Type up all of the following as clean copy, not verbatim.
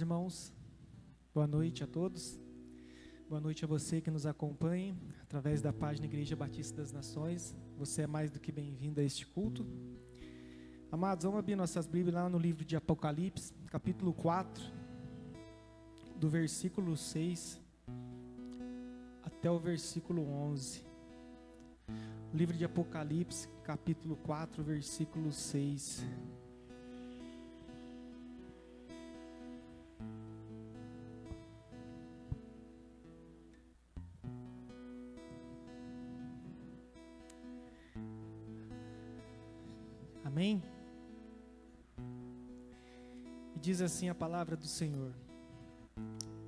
irmãos. Boa noite a todos. Boa noite a você que nos acompanha através da página Igreja Batista das Nações. Você é mais do que bem-vindo a este culto. Amados, vamos abrir nossas Bíblias lá no livro de Apocalipse, capítulo 4, do versículo 6 até o versículo 11. O livro de Apocalipse, capítulo 4, versículo 6. Amém? E diz assim a palavra do Senhor: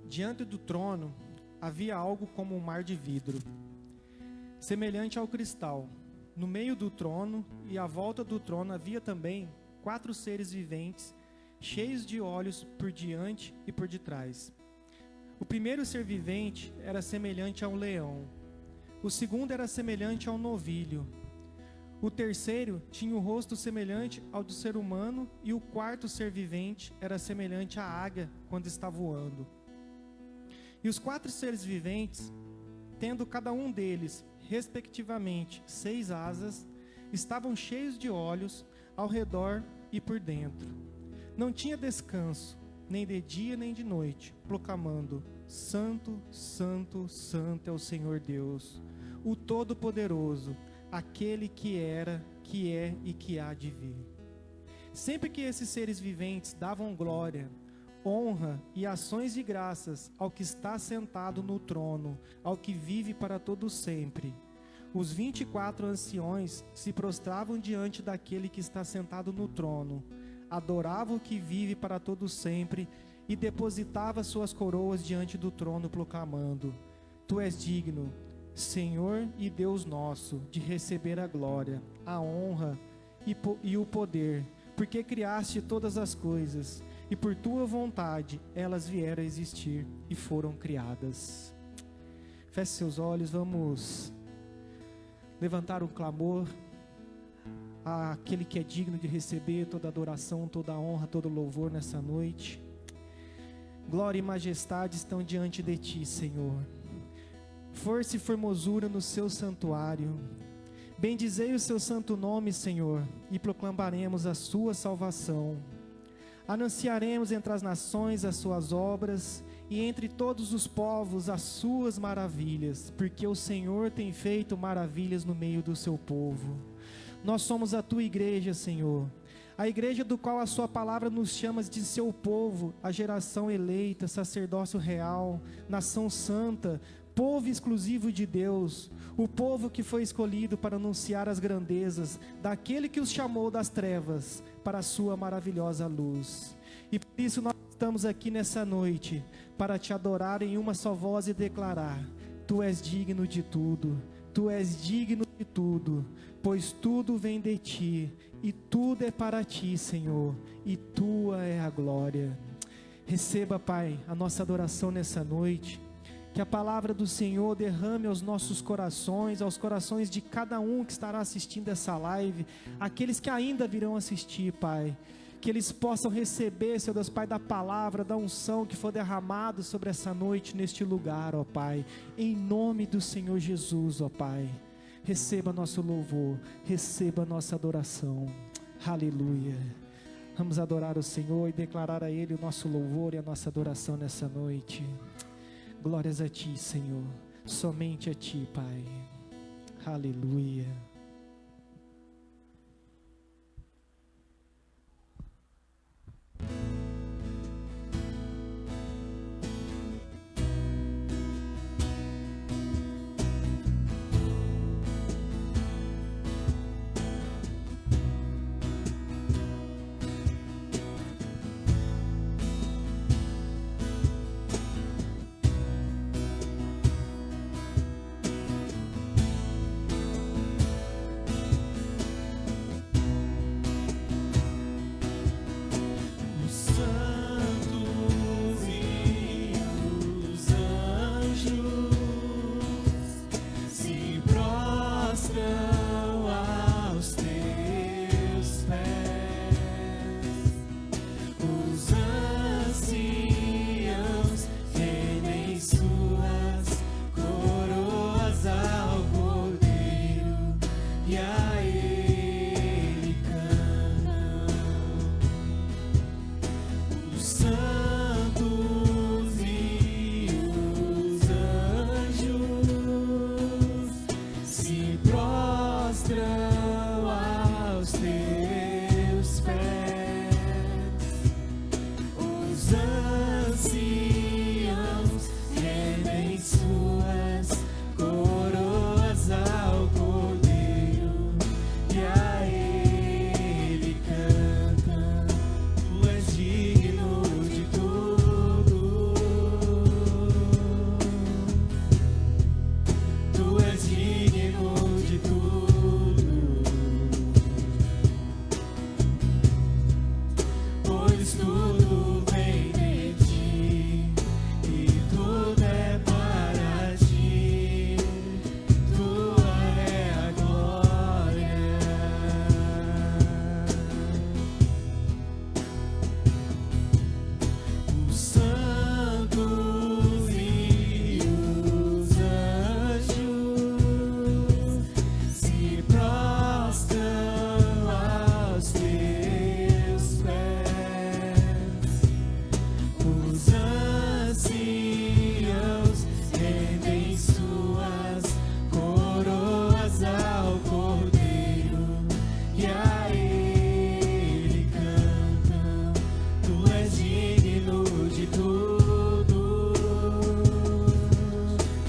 diante do trono havia algo como um mar de vidro, semelhante ao cristal. No meio do trono e à volta do trono havia também 4 seres viventes, cheios de olhos por diante e por detrás. O primeiro ser vivente era semelhante a um leão. O segundo era semelhante a um novilho. O terceiro tinha o rosto semelhante ao do ser humano, e o quarto ser vivente era semelhante à águia quando está voando. E os 4 seres viventes, tendo cada um deles, respectivamente, 6 asas, estavam cheios de olhos ao redor e por dentro. Não tinha descanso, nem de dia nem de noite, proclamando: Santo, Santo, Santo é o Senhor Deus, o Todo-Poderoso, aquele que era, que é e que há de vir. Sempre que esses seres viventes davam glória, honra e ações de graças ao que está sentado no trono, ao que vive para todo sempre, os 24 anciões se prostravam diante daquele que está sentado no trono, adoravam o que vive para todo sempre e depositavam suas coroas diante do trono, proclamando: Tu és digno, Senhor e Deus nosso, de receber a glória, a honra e o poder, porque criaste todas as coisas, e por tua vontade elas vieram a existir e foram criadas. Feche seus olhos, vamos levantar um clamor àquele que é digno de receber toda adoração, toda honra, todo louvor nessa noite. Glória e majestade estão diante de ti, Senhor. Força e formosura no seu santuário. Bendizei o seu santo nome, Senhor, e proclamaremos a sua salvação. Anunciaremos entre as nações as suas obras e entre todos os povos as suas maravilhas, porque o Senhor tem feito maravilhas no meio do seu povo. Nós somos a tua igreja, Senhor, a igreja do qual a sua palavra nos chama de seu povo, a geração eleita, sacerdócio real, nação santa, povo exclusivo de Deus, o povo que foi escolhido para anunciar as grandezas daquele que os chamou das trevas para a sua maravilhosa luz. E por isso nós estamos aqui nessa noite para te adorar em uma só voz e declarar: Tu és digno de tudo, Tu és digno de tudo, pois tudo vem de ti e tudo é para ti, Senhor, e tua é a glória. Receba, Pai, a nossa adoração nessa noite. Que a palavra do Senhor derrame aos nossos corações, aos corações de cada um que estará assistindo essa live, aqueles que ainda virão assistir, Pai. Que eles possam receber, Seu Deus Pai, da palavra, da unção que for derramado sobre essa noite, neste lugar, ó Pai. Em nome do Senhor Jesus, ó Pai. Receba nosso louvor, receba nossa adoração. Aleluia. Vamos adorar o Senhor e declarar a Ele o nosso louvor e a nossa adoração nessa noite. Glórias a Ti, Senhor, somente a Ti, Pai. Aleluia.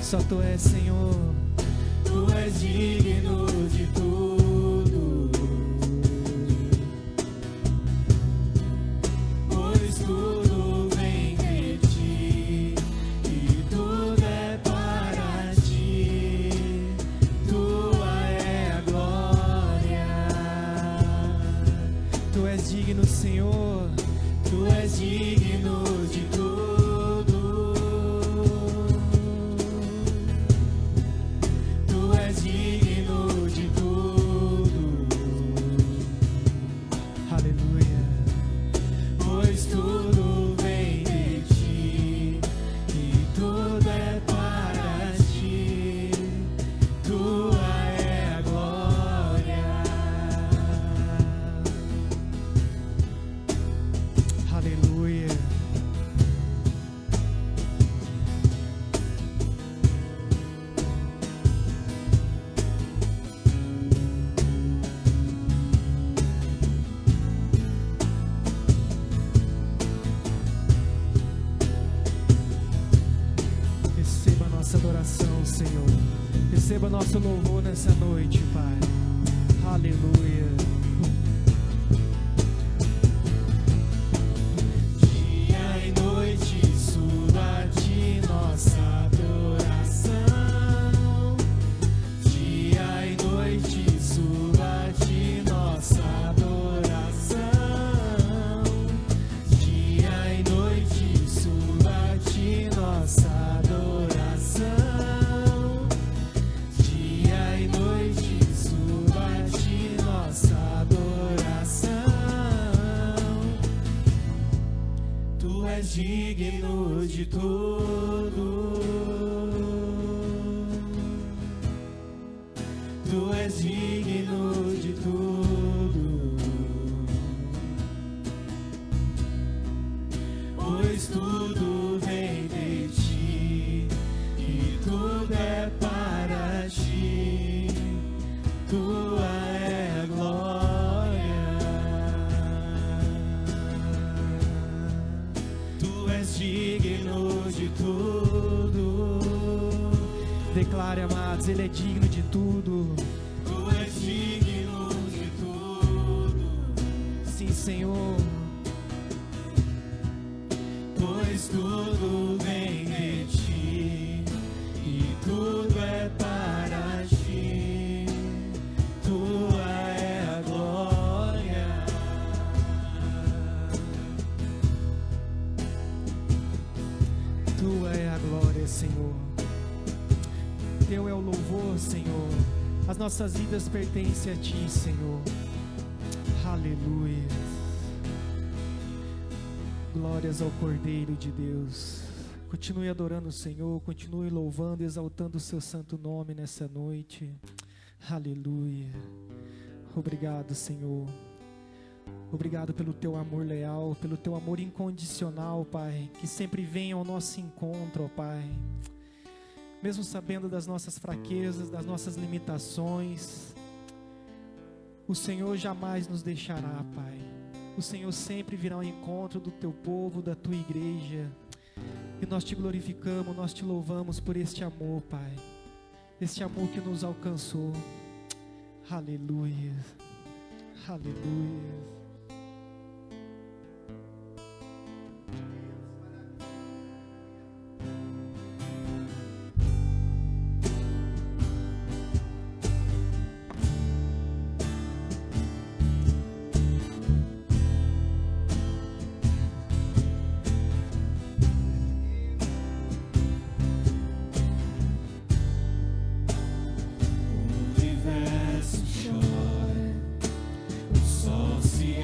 Só tu és, Senhor. Tu és digno de tudo, pois tudo vem de ti e tudo é para ti. Tua é a glória. Tu és digno, Senhor. Tu és digno de tudo. Adoração, Senhor. Receba nosso louvor nessa noite, Pai. Aleluia. Dia e noite suba a ti nossa adoração. Dia e noite suba a ti nossa adoração. Dia e noite suba a ti nossa adoração. Dia e noite suba a ti nossa adoração. Tu és digno de tudo. Tu és digno de tudo, pois tudo vem de ti e tudo é para ti. Tua é a glória. Tu és digno de tudo. Declare, amados, Ele é digno de tudo. Tu és digno de tudo. Sim, Senhor. Pois tudo vem de ti e tudo é para ti. Tua é a glória. Tua é a glória, Senhor. Teu é o louvor, Senhor. As nossas vidas pertencem a Ti, Senhor. Aleluia. Glórias ao Cordeiro de Deus. Continue adorando o Senhor, continue louvando, exaltando o seu santo nome nessa noite. Aleluia. Obrigado, Senhor. Obrigado pelo teu amor leal, pelo teu amor incondicional, Pai, que sempre vem ao nosso encontro, ó Pai. Mesmo sabendo das nossas fraquezas, das nossas limitações, o Senhor jamais nos deixará, Pai. O Senhor sempre virá ao encontro do teu povo, da tua igreja. E nós te glorificamos, nós te louvamos por este amor, Pai. Este amor que nos alcançou. Aleluia. Aleluia. O universo chora, o sol se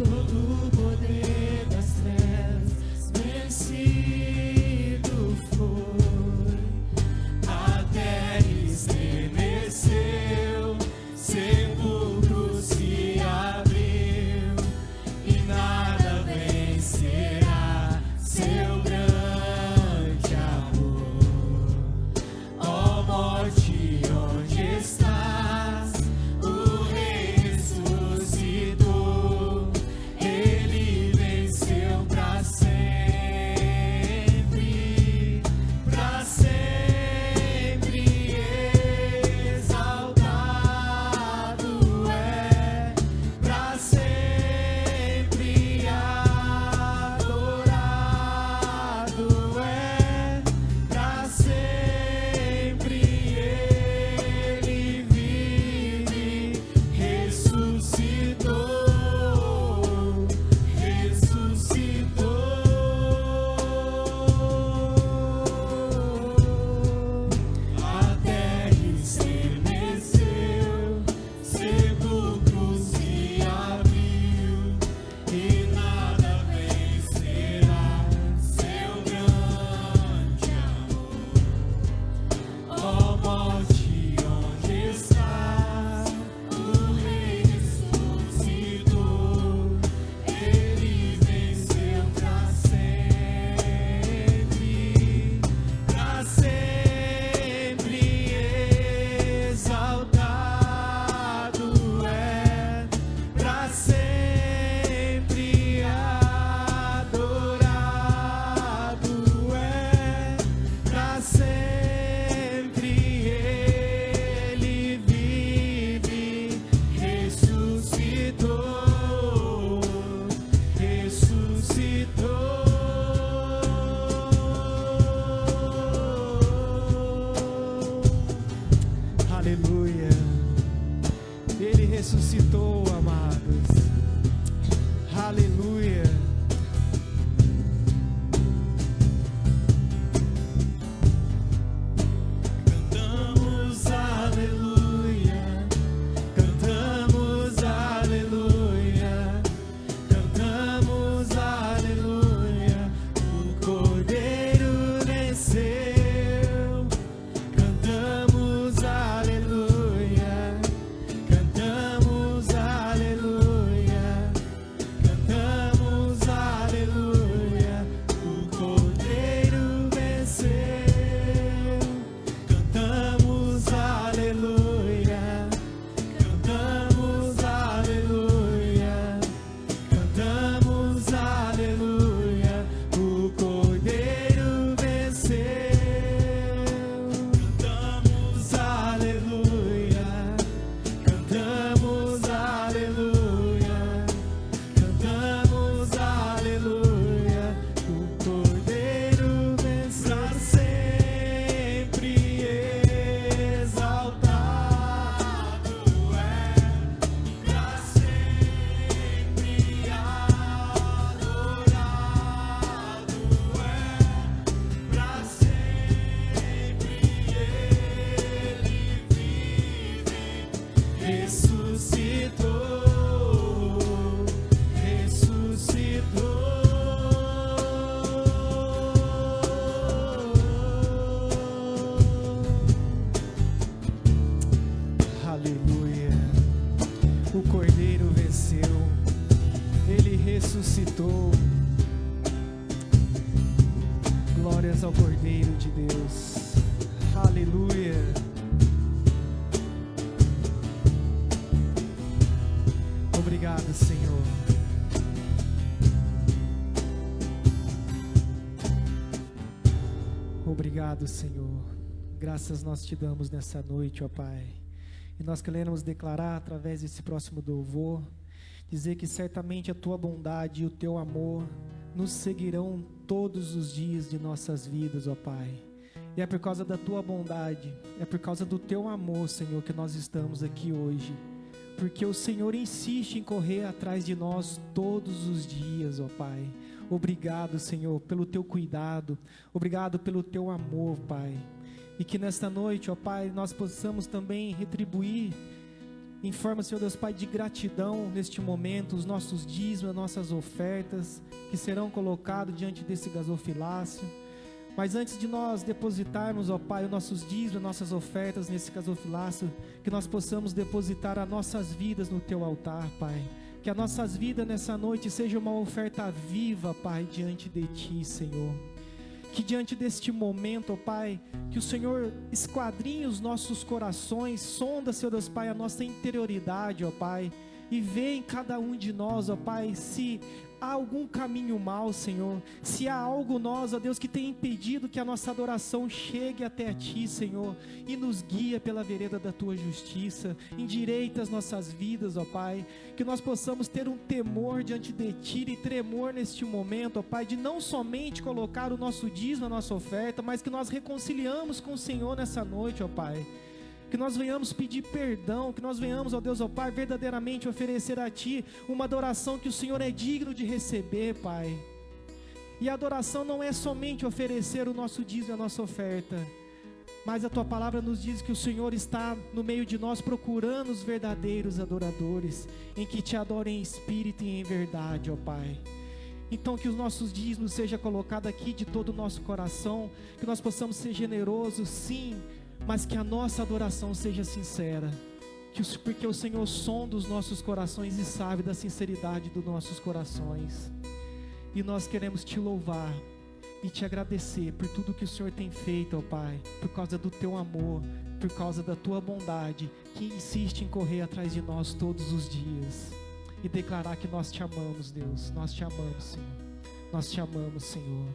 todo o poder das trevas vencido foi. A terra estremeceu, sepulcro se abriu, e nada vencerá seu grande amor. Ó morte, onde estás? O Rei ressuscitou, Ele venceu para sempre, exaltado é, para sempre adorado é, para sempre Ele vive, ressuscitou, a terra estremeceu, sepulcro se abriu, e nada vencerá seu grande amor. Ó morte, onde está? O Rei ressuscitou, Ele venceu para sempre, exaltado é, para sempre adorado é, para sempre Ele vive, ressuscitou, aleluia. Ele ressuscitou, amados. Aleluia. Cantamos aleluia, cantamos aleluia, cantamos aleluia. O Cordeiro venceu. Cantamos aleluia, cantamos aleluia, cantamos aleluia. O Cordeiro venceu. Cantamos aleluia, cantamos aleluia, cantamos aleluia. O Cordeiro venceu. Cantamos aleluia, cantamos aleluia, cantamos aleluia. O Cordeiro venceu. Pra sempre exaltado é, pra sempre adorado é, pra sempre Ele vive, ressuscitou, aleluia. O Cordeiro venceu, Ele ressuscitou. Glórias ao Cordeiro de Deus. Aleluia. Obrigado, Senhor. Obrigado, Senhor. Graças nós te damos nessa noite, ó Pai. E nós queremos declarar através desse próximo louvor, dizer que certamente a tua bondade e o teu amor nos seguirão todos os dias de nossas vidas, ó Pai. E é por causa da tua bondade, é por causa do teu amor, Senhor, que nós estamos aqui hoje. Porque o Senhor insiste em correr atrás de nós todos os dias, ó Pai. Obrigado, Senhor, pelo teu cuidado. Obrigado pelo teu amor, Pai. E que nesta noite, ó Pai, nós possamos também retribuir em forma, Senhor Deus Pai, de gratidão neste momento, os nossos dízimos, as nossas ofertas, que serão colocados diante desse gasofilácio. Mas antes de nós depositarmos, ó Pai, os nossos dízimos, as nossas ofertas nesse gasofilácio, que nós possamos depositar as nossas vidas no Teu altar, Pai. Que as nossas vidas nessa noite seja uma oferta viva, Pai, diante de Ti, Senhor. Que diante deste momento, ó Pai, que o Senhor esquadrinhe os nossos corações, sonda, Senhor Deus Pai, a nossa interioridade, ó Pai, e vê em cada um de nós, ó Pai, se há algum caminho mau, Senhor, se há algo nós, ó Deus, que tem impedido que a nossa adoração chegue até Ti, Senhor, e nos guia pela vereda da Tua justiça, endireita as nossas vidas, ó Pai, que nós possamos ter um temor diante de Ti e tremor neste momento, ó Pai, de não somente colocar o nosso dízimo, a nossa oferta, mas que nós reconciliamos com o Senhor nessa noite, ó Pai. Que nós venhamos pedir perdão, que nós venhamos, ó Deus, ó Pai, verdadeiramente oferecer a Ti uma adoração que o Senhor é digno de receber, Pai. E a adoração não é somente oferecer o nosso dízimo e a nossa oferta, mas a Tua palavra nos diz que o Senhor está no meio de nós procurando os verdadeiros adoradores, em que Te adorem em espírito e em verdade, ó Pai. Então que os nossos dízimos sejam colocados aqui de todo o nosso coração, que nós possamos ser generosos, sim, mas que a nossa adoração seja sincera, porque o Senhor sonda os nossos corações e sabe da sinceridade dos nossos corações. E nós queremos Te louvar e Te agradecer por tudo que o Senhor tem feito, ó Pai, por causa do Teu amor, por causa da Tua bondade, que insiste em correr atrás de nós todos os dias, e declarar que nós Te amamos, Deus, nós Te amamos, Senhor, nós Te amamos, Senhor.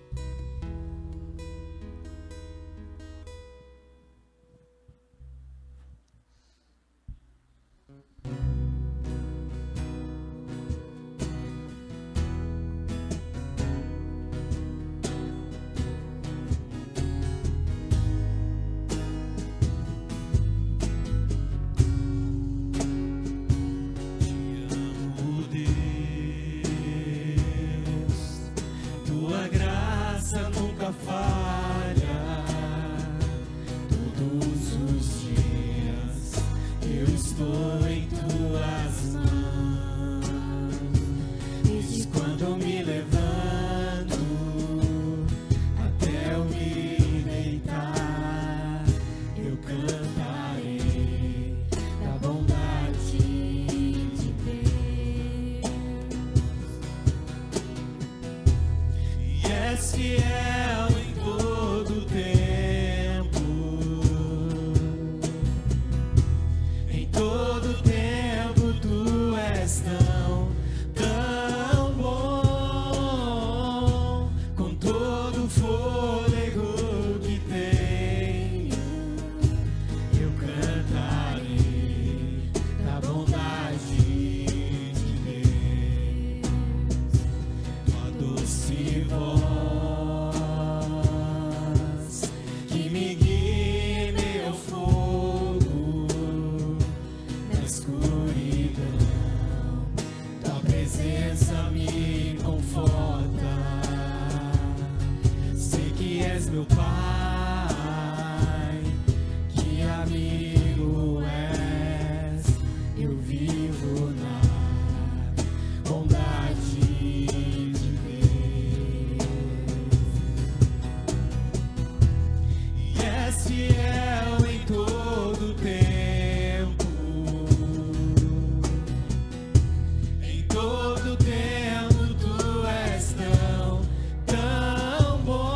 Tão bom.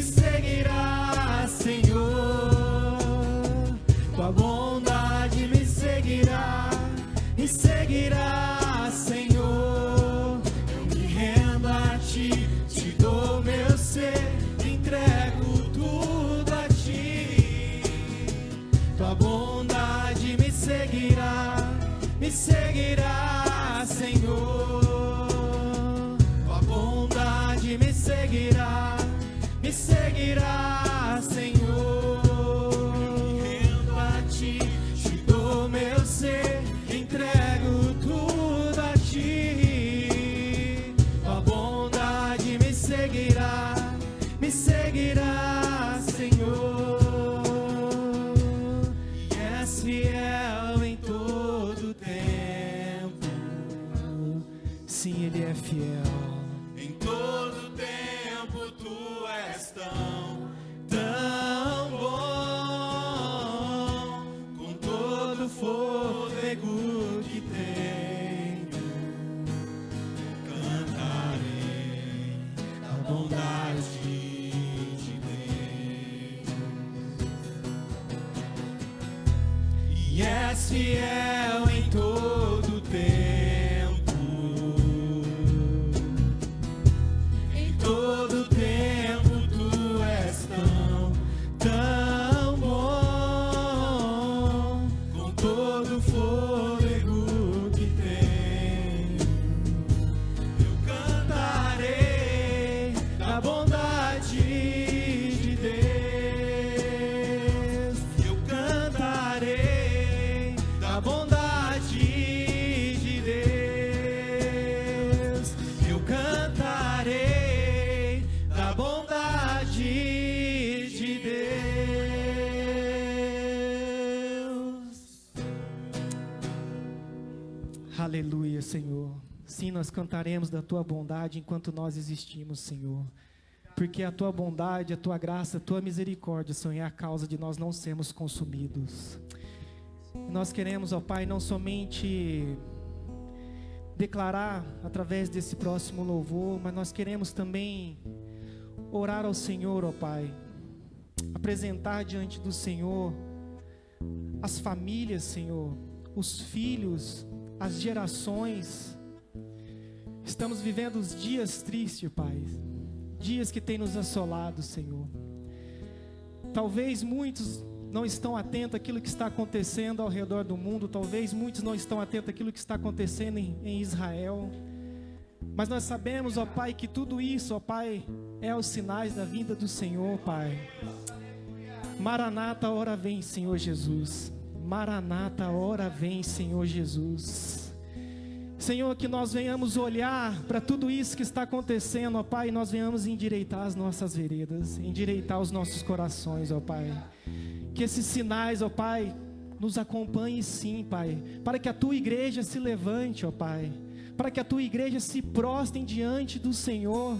seguirá, Senhor. Tua bondade me seguirá, Senhor. Eu me rendo a ti, te dou meu ser, entrego tudo a ti. Tua bondade me seguirá, Senhor. Tua bondade me seguirá, Senhor. Me rendo a ti, te dou meu ser, entrego tudo a ti. Tua bondade me seguirá, Senhor. E és fiel em todo tempo. Sim, Ele é fiel. Em todo tempo tu és tão bom. Com todo o fôlego que tenho, cantarei a bondade de Deus. E és fiel em todo tempo. Em todo tempo tu és tão bom. Com todo o fôlego que tenho, eu cantarei da bondade de Deus. Eu cantarei da bondade de Deus. Eu cantarei da bondade de Deus. Aleluia, Senhor. Sim, nós cantaremos da Tua bondade enquanto nós existimos, Senhor. Porque a Tua bondade, a Tua graça, a Tua misericórdia, Senhor, é a causa de nós não sermos consumidos. Nós queremos, ó Pai, não somente declarar através desse próximo louvor, mas nós queremos também orar ao Senhor, ó Pai. Apresentar diante do Senhor as famílias, Senhor, os filhos, as gerações. Estamos vivendo os dias tristes, Pai. Dias que têm nos assolado, Senhor. Talvez muitos não estão atentos àquilo que está acontecendo ao redor do mundo. Talvez muitos não estão atentos àquilo que está acontecendo em Israel. Mas nós sabemos, ó Pai, que tudo isso, ó Pai, é os sinais da vinda do Senhor, Pai. Maranata, hora vem, Senhor Jesus. Maranata, hora vem, Senhor Jesus. Senhor, que nós venhamos olhar para tudo isso que está acontecendo, ó Pai, e nós venhamos endireitar as nossas veredas, endireitar os nossos corações, ó Pai. Que esses sinais, ó Pai, nos acompanhem sim, Pai, para que a Tua igreja se levante, ó Pai, para que a Tua igreja se prostre diante do Senhor,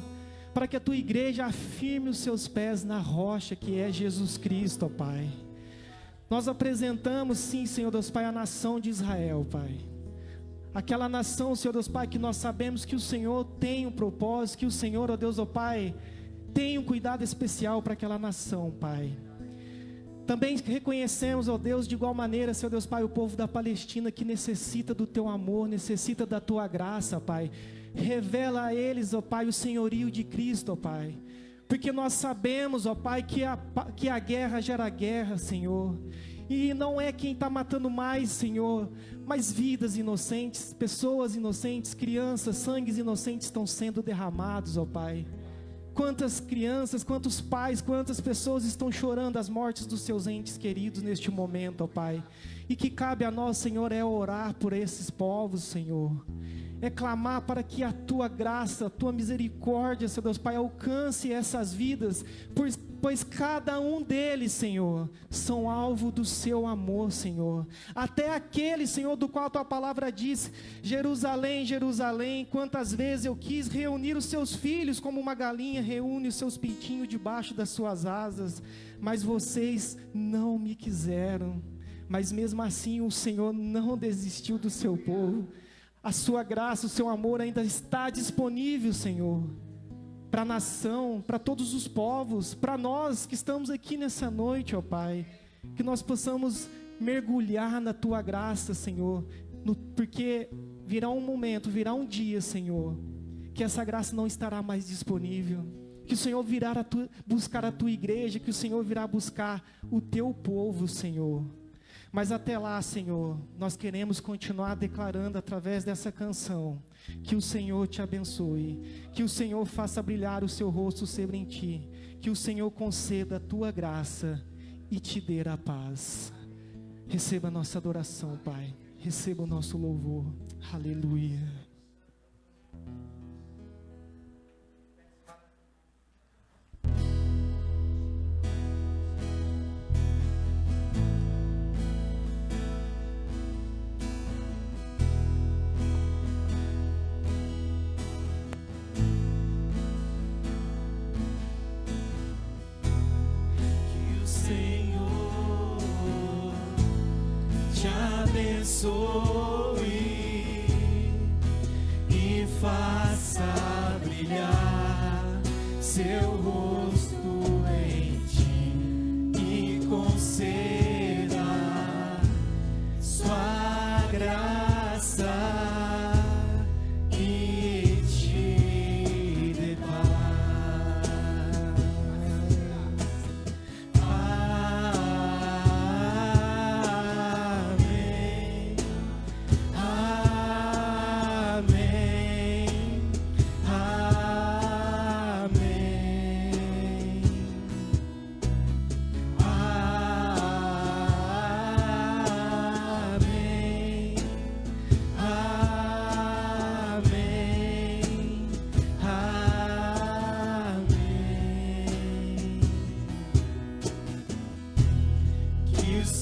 para que a Tua igreja afirme os seus pés na rocha que é Jesus Cristo, ó Pai. Nós apresentamos sim, Senhor Deus Pai, a nação de Israel, Pai. Aquela nação, Senhor Deus Pai, que nós sabemos que o Senhor tem um propósito, que o Senhor, ó Deus, ó Pai, tem um cuidado especial para aquela nação, Pai. Também reconhecemos, ó Deus, de igual maneira, Senhor Deus Pai, o povo da Palestina que necessita do Teu amor, necessita da Tua graça, Pai. Revela a eles, ó Pai, o senhorio de Cristo, ó Pai. Porque nós sabemos, ó Pai, que a guerra gera guerra, Senhor. E não é quem está matando mais, Senhor, mas vidas inocentes, pessoas inocentes, crianças, sangues inocentes estão sendo derramados, ó Pai. Quantas crianças, quantos pais, quantas pessoas estão chorando as mortes dos seus entes queridos neste momento, ó Pai. E que cabe a nós, Senhor, é orar por esses povos, Senhor. É clamar para que a Tua graça, a Tua misericórdia, Senhor Deus Pai, alcance essas vidas, pois cada um deles, Senhor, são alvo do Seu amor, Senhor. Até aquele, Senhor, do qual a Tua palavra diz: Jerusalém, Jerusalém, quantas vezes eu quis reunir os seus filhos como uma galinha reúne os seus pintinhos debaixo das suas asas, mas vocês não me quiseram. Mas mesmo assim o Senhor não desistiu do seu povo. A Sua graça, o Seu amor ainda está disponível, Senhor, para a nação, para todos os povos, para nós que estamos aqui nessa noite, ó Pai, que nós possamos mergulhar na Tua graça, Senhor, porque virá um momento, virá um dia, Senhor, que essa graça não estará mais disponível, que o Senhor virá buscar a Tua igreja, que o Senhor virá buscar o Teu povo, Senhor. Mas até lá, Senhor, nós queremos continuar declarando através dessa canção, que o Senhor te abençoe, que o Senhor faça brilhar o seu rosto sobre ti, que o Senhor conceda a Tua graça e te dê a paz. Receba a nossa adoração, Pai, receba o nosso louvor, aleluia. Abençoe e faça brilhar seu rosto em ti e conceda sua graça e te dê paz.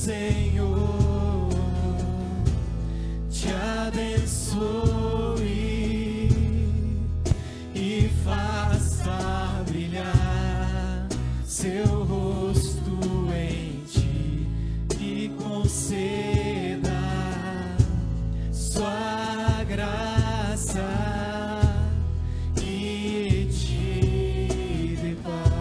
Senhor te abençoe e faça brilhar seu rosto em ti e conceda sua graça e te dê paz.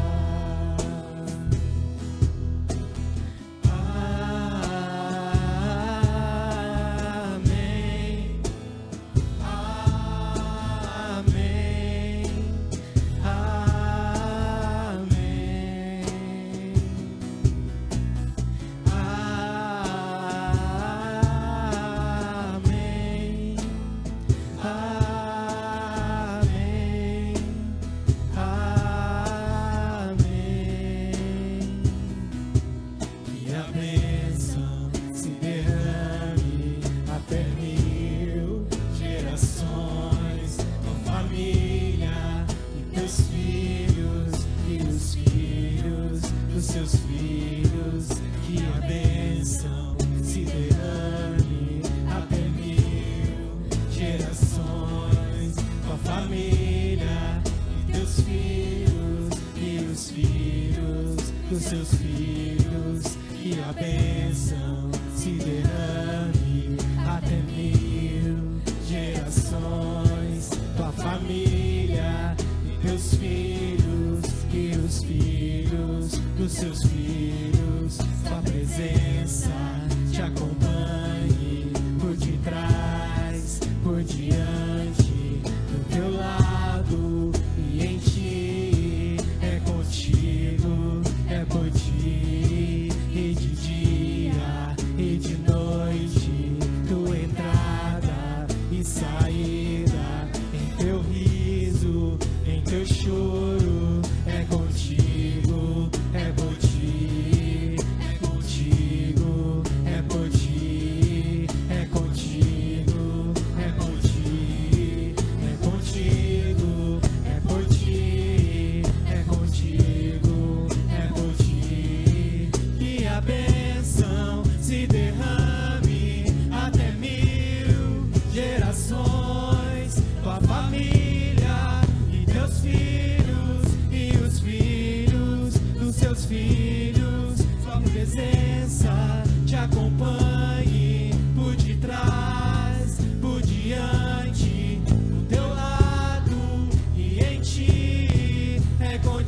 Seus filhos, que a bênção se derrame até 1000 gerações, tua família e teus filhos e os filhos dos seus filhos, que a bênção se derrame até 1000 gerações, tua família e teus filhos e os filhos dos seus filhos, tua presença te acompanhe por detrás, por diante, do teu lado e em ti, é contigo, é por ti, e de dia e de noite, tua entrada e saída, em teu riso, em teu choro, é contigo, é por ti, é contigo, é por ti, é contigo, é por ti.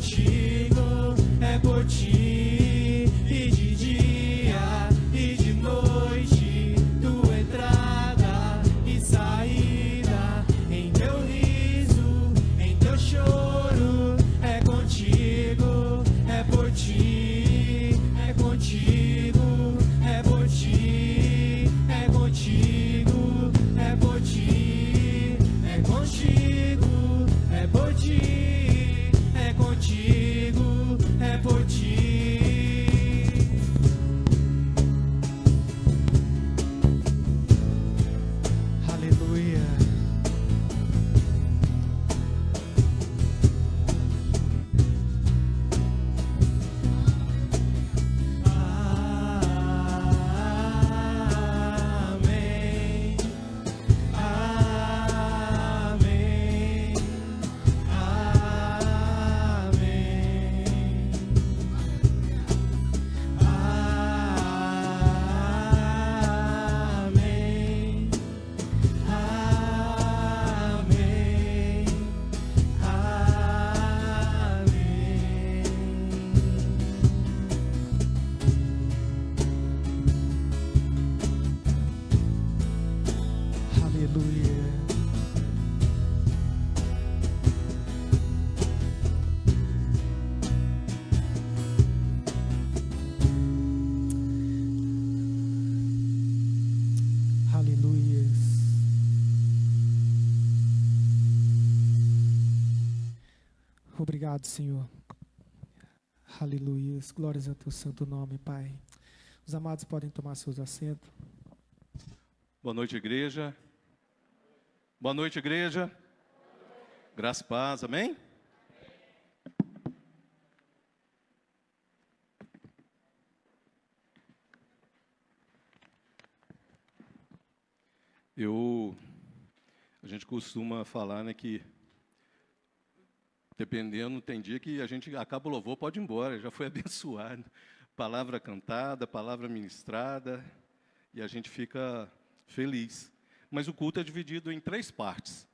contigo, é por ti, e de dia e de noite, tua entrada e saída, em teu riso, em teu choro, é contigo, é por ti, é contigo, é por ti, é contigo, é por ti, é contigo, é por ti, é contigo, é por ti. Aleluia. Amém. Amém. Amém. Amém. Aleluia. Aleluia. Obrigado, Senhor. Aleluia. Glórias ao teu santo nome, Pai. Os amados podem tomar seus assentos. Boa noite, igreja. Boa noite, igreja. Graça e paz, amém? A gente costuma falar, né, que dependendo, tem dia que a gente acaba o louvor, pode ir embora, já foi abençoado. Palavra cantada, palavra ministrada, e a gente fica feliz. Mas o culto é dividido em 3 partes.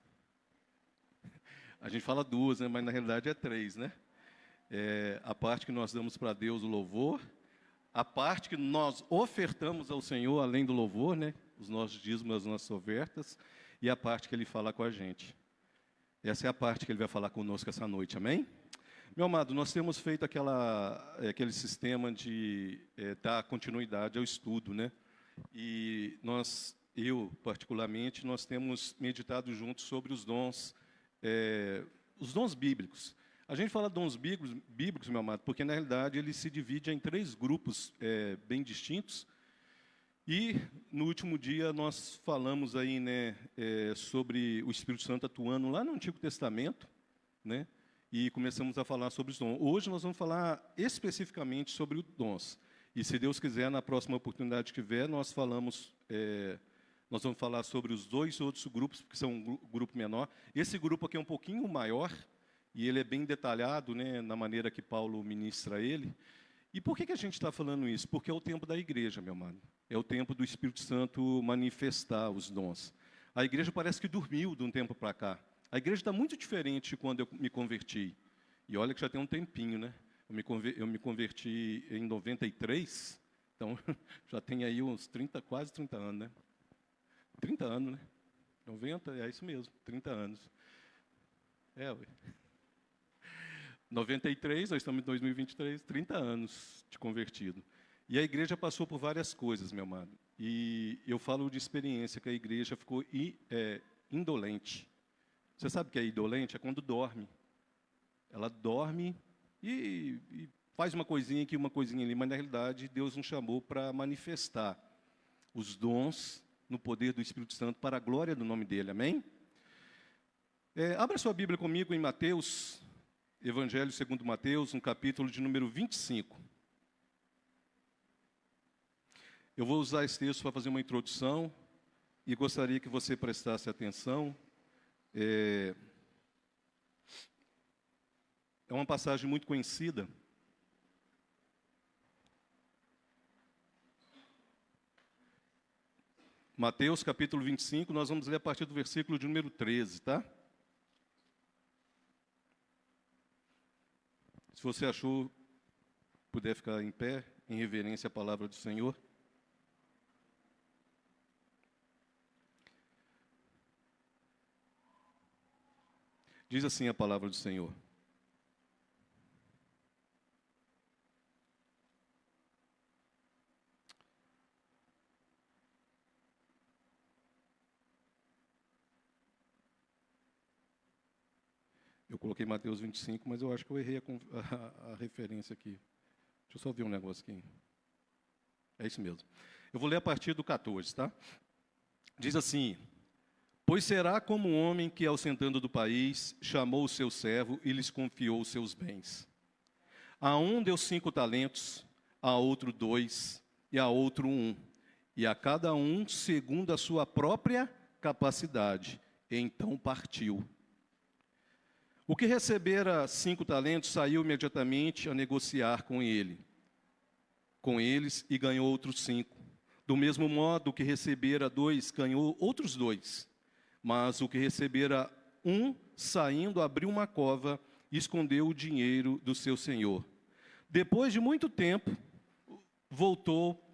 A gente fala 2, né, mas na realidade é 3, né? A parte que nós damos para Deus o louvor, a parte que nós ofertamos ao Senhor, além do louvor, né? Os nossos dízimos, as nossas ofertas, e a parte que Ele fala com a gente. Essa é a parte que Ele vai falar conosco essa noite, amém? Meu amado, nós temos feito aquele sistema de dar continuidade ao estudo, né? E eu, particularmente, nós temos meditado juntos sobre os dons bíblicos. A gente fala dons bíblicos, meu amado, porque, na realidade, ele se divide em 3 grupos bem distintos. E, no último dia, nós falamos aí, né, sobre o Espírito Santo atuando lá no Antigo Testamento, né? E começamos a falar sobre os dons. Hoje nós vamos falar especificamente sobre os dons. E, se Deus quiser, na próxima oportunidade que tiver, nós vamos falar sobre os 2 outros grupos, que são um grupo menor. Esse grupo aqui é um pouquinho maior, e ele é bem detalhado, né, na maneira que Paulo ministra ele. E por que a gente está falando isso? Porque é o tempo da igreja, meu amado. É o tempo do Espírito Santo manifestar os dons. A igreja parece que dormiu de um tempo para cá. A igreja está muito diferente de quando eu me converti. E olha que já tem um tempinho, né? Eu me converti em 93, então já tem aí uns 30, quase 30 anos, né? 30 anos, né? 90, é isso mesmo, 30 anos. Ué. 93, nós estamos em 2023, 30 anos de convertido. E a igreja passou por várias coisas, meu amado. E eu falo de experiência, que a igreja ficou indolente. Você sabe o que é indolente? É quando dorme. Ela dorme e faz uma coisinha aqui, uma coisinha ali, mas, na realidade, Deus nos chamou para manifestar os dons no poder do Espírito Santo para a glória do nome dele, amém? Abra sua Bíblia comigo em Mateus, Evangelho segundo Mateus, no capítulo de número 25. Eu vou usar esse texto para fazer uma introdução e gostaria que você prestasse atenção. É uma passagem muito conhecida. Mateus, capítulo 25, nós vamos ler a partir do versículo de número 13, tá? Se você achou, puder ficar em pé, em reverência à palavra do Senhor. Diz assim a palavra do Senhor. Eu coloquei Mateus 25, mas eu acho que eu errei a referência aqui. Deixa eu só ver um negócio aqui. É isso mesmo. Eu vou ler a partir do 14, tá? Diz assim: pois será como um homem que, ausentando do país, chamou o seu servo e lhes confiou os seus bens. A um deu 5 talentos, a outro 2, e a outro 1, e a cada um segundo a sua própria capacidade. E então partiu. O que recebera 5 talentos saiu imediatamente a negociar com eles, e ganhou outros 5. Do mesmo modo, o que recebera 2 ganhou outros 2. Mas o que recebera 1, saindo, abriu uma cova e escondeu o dinheiro do seu senhor. Depois de muito tempo, voltou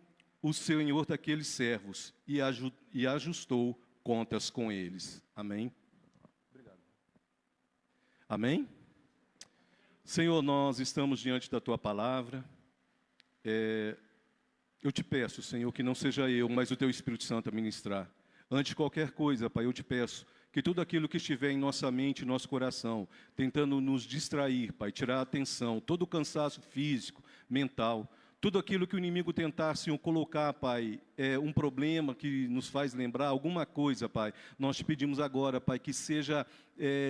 o senhor daqueles servos e ajustou contas com eles. Amém? Obrigado. Amém? Senhor, nós estamos diante da Tua palavra. Eu te peço, Senhor, que não seja eu, mas o Teu Espírito Santo a ministrar. Antes de qualquer coisa, Pai, eu te peço que tudo aquilo que estiver em nossa mente, em nosso coração, tentando nos distrair, Pai, tirar a atenção, todo o cansaço físico, mental, tudo aquilo que o inimigo tentar, Senhor, colocar, Pai, um problema que nos faz lembrar alguma coisa, Pai, nós te pedimos agora, Pai, que seja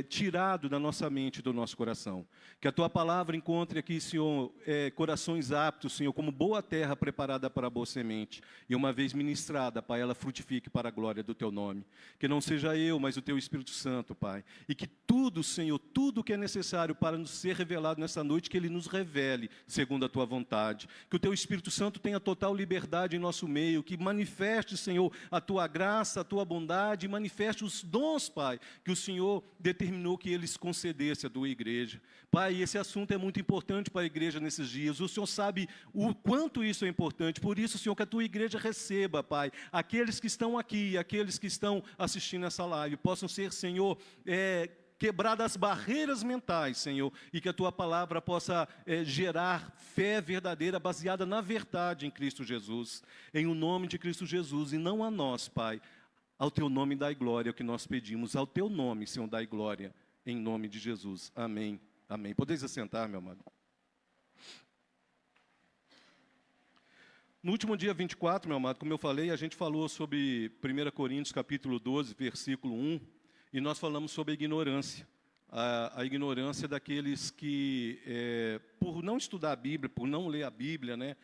tirado da nossa mente e do nosso coração. Que a Tua palavra encontre aqui, Senhor, corações aptos, Senhor, como boa terra preparada para a boa semente. E uma vez ministrada, Pai, ela frutifique para a glória do Teu nome. Que não seja eu, mas o Teu Espírito Santo, Pai. E que tudo, Senhor, tudo que é necessário para nos ser revelado nessa noite, que Ele nos revele, segundo a Tua vontade. Que o Teu Espírito Santo tenha total liberdade em nosso meio, que manifeste, Senhor, a Tua graça, a Tua bondade, e manifeste os dons, Pai, que o Senhor determinou que eles concedesse à Tua igreja. Pai, esse assunto é muito importante para a igreja nesses dias. O Senhor sabe o quanto isso é importante. Por isso, Senhor, que a Tua igreja receba, Pai, aqueles que estão aqui, aqueles que estão assistindo essa live, possam ser, Senhor, quebradas as barreiras mentais, Senhor, e que a Tua palavra possa gerar fé verdadeira, baseada na verdade em Cristo Jesus. Em o nome de Cristo Jesus, e não a nós, Pai. Ao Teu nome dai glória, é o que nós pedimos. Ao Teu nome, Senhor, dai glória. Em nome de Jesus. Amém. Amém. Podeis assentar, meu amado. No último dia 24, meu amado, como eu falei, a gente falou sobre 1 Coríntios, capítulo 12, versículo 1. E nós falamos sobre a ignorância. A ignorância daqueles que, por não estudar a Bíblia, por não ler a Bíblia, né,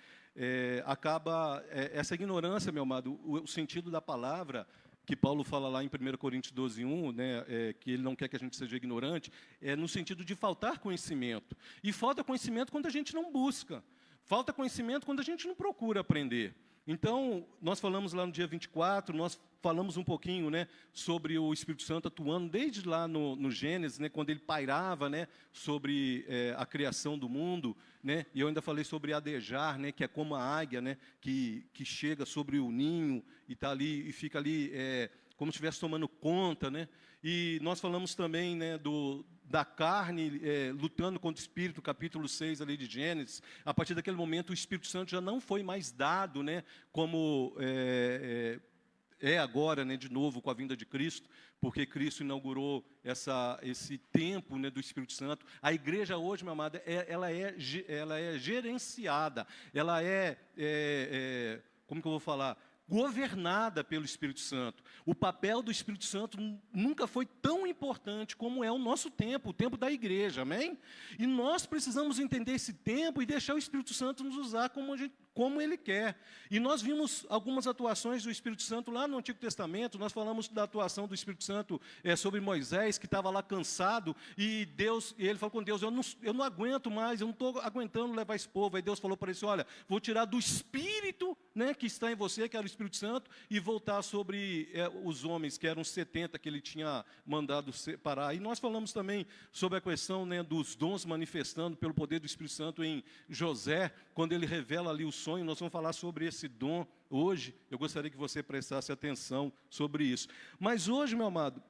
essa ignorância, meu amado, o sentido da palavra que Paulo fala lá em 1 Coríntios 12, 1, né, que ele não quer que a gente seja ignorante, no sentido de faltar conhecimento. E falta conhecimento quando a gente não busca. Falta conhecimento quando a gente não procura aprender. Então, nós falamos lá no dia 24, nós falamos um pouquinho, né, sobre o Espírito Santo atuando desde lá no Gênesis, né, quando ele pairava, né, sobre a criação do mundo, né, e eu ainda falei sobre adejar, né, que é como a águia, né, que chega sobre o ninho e está ali e fica ali como se estivesse tomando conta, né. E nós falamos também, né, da carne lutando contra o Espírito, capítulo 6 ali de Gênesis. A partir daquele momento, o Espírito Santo já não foi mais dado, né, como agora, né, de novo, com a vinda de Cristo, porque Cristo inaugurou esse tempo, né, do Espírito Santo. A igreja hoje, meu amado, ela é gerenciada, ela como que eu vou falar? Governada pelo Espírito Santo. O papel do Espírito Santo nunca foi tão importante como é o nosso tempo, o tempo da igreja, amém? E nós precisamos entender esse tempo e deixar o Espírito Santo nos usar como Ele quer. E nós vimos algumas atuações do Espírito Santo lá no Antigo Testamento. Nós falamos da atuação do Espírito Santo sobre Moisés, que estava lá cansado, e ele falou com Deus, eu não aguento mais, eu não estou aguentando levar esse povo. Aí Deus falou para ele, olha, vou tirar do espírito né, que está em você, que era o Espírito Santo, e voltar sobre os homens, que eram 70 que ele tinha mandado separar. E nós falamos também sobre a questão, né, dos dons manifestando pelo poder do Espírito Santo em José, quando ele revela ali o sonho. Nós vamos falar sobre esse dom hoje. Eu gostaria que você prestasse atenção sobre isso. Mas hoje, meu amado,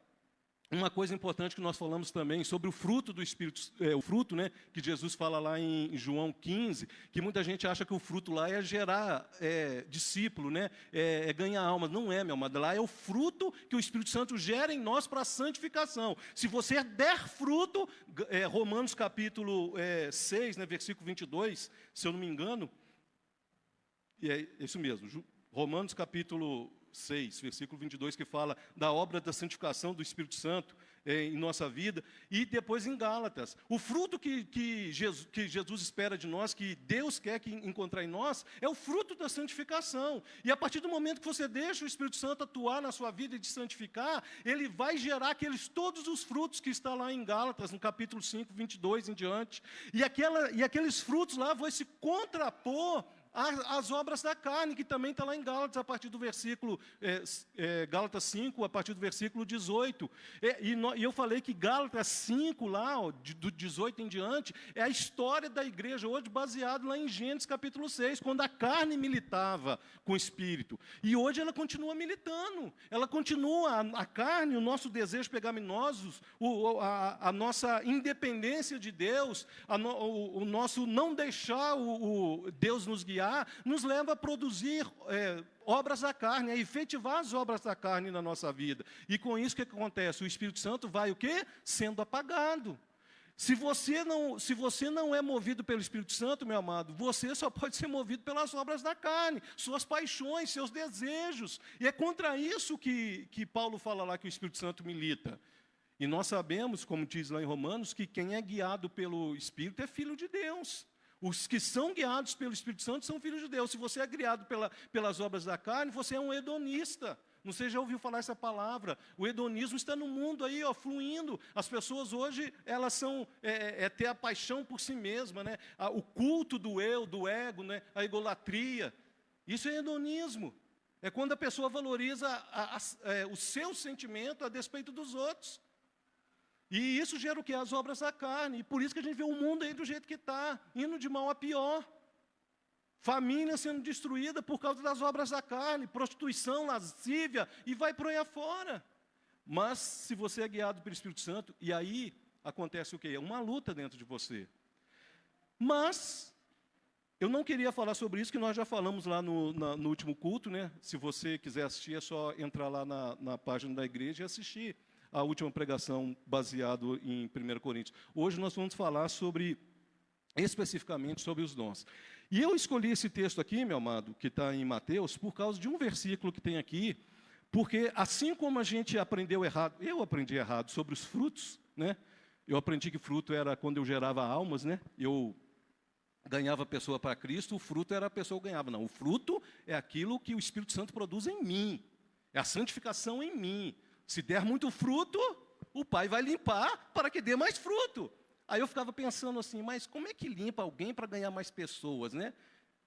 uma coisa importante que nós falamos também sobre o fruto do Espírito, o fruto, né, que Jesus fala lá em João 15, que muita gente acha que o fruto lá é gerar discípulo, né, é ganhar almas. Não é, meu amado, lá é o fruto que o Espírito Santo gera em nós para a santificação. Se você der fruto, Romanos capítulo 6, né, versículo 22, se eu não me engano, e é isso mesmo, Romanos capítulo 6, versículo 22, que fala da obra da santificação do Espírito Santo em nossa vida, e depois em Gálatas. O fruto que Jesus espera de nós, que Deus quer encontrar em nós, é o fruto da santificação. E a partir do momento que você deixa o Espírito Santo atuar na sua vida e te santificar, ele vai gerar todos os frutos que está lá em Gálatas, no capítulo 5, 22 em diante. E aqueles frutos lá vão se contrapor as obras da carne, que também está lá em Gálatas, a partir do versículo, Gálatas 5, a partir do versículo 18. E eu falei que Gálatas 5, lá, do 18 em diante, é a história da igreja hoje, baseado lá em Gênesis capítulo 6, quando a carne militava com o Espírito. E hoje ela continua militando, ela continua, a carne, o nosso desejo pecaminoso, a nossa independência de Deus, o nosso não deixar o Deus nos guiar, nos leva a produzir obras da carne, a efetivar as obras da carne na nossa vida. E com isso, o que acontece? O Espírito Santo vai o quê? Sendo apagado. Se você não é movido pelo Espírito Santo, meu amado, você só pode ser movido pelas obras da carne, suas paixões, seus desejos. E é contra isso que Paulo fala lá que o Espírito Santo milita. E nós sabemos, como diz lá em Romanos, que quem é guiado pelo Espírito é filho de Deus. Os que são guiados pelo Espírito Santo são filhos de Deus. Se você é guiado pelas obras da carne, você é um hedonista. Não sei se já ouviu falar essa palavra. O hedonismo está no mundo aí, fluindo. As pessoas hoje, elas são, ter a paixão por si mesma, né? O culto do eu, do ego, né? A egolatria. Isso é hedonismo. É quando a pessoa valoriza o seu sentimento a despeito dos outros. E isso gera o quê? As obras da carne. E por isso que a gente vê o mundo aí do jeito que está, indo de mal a pior. Família sendo destruída por causa das obras da carne, prostituição, lascívia, e vai por aí afora. Mas, se você é guiado pelo Espírito Santo, e aí acontece o quê? Uma luta dentro de você. Mas, eu não queria falar sobre isso, que nós já falamos lá no último culto, né? Se você quiser assistir, é só entrar lá na página da igreja e assistir a última pregação baseado em 1 Coríntios. Hoje nós vamos falar especificamente sobre os dons. E eu escolhi esse texto aqui, meu amado, que está em Mateus, por causa de um versículo que tem aqui, porque assim como a gente aprendeu errado, eu aprendi errado sobre os frutos, né? Eu aprendi que fruto era quando eu gerava almas, né? Eu ganhava a pessoa para Cristo, o fruto era a pessoa que ganhava. Não, o fruto é aquilo que o Espírito Santo produz em mim, é a santificação em mim. Se der muito fruto, o Pai vai limpar para que dê mais fruto. Aí eu ficava pensando assim, mas como é que limpa alguém para ganhar mais pessoas, né?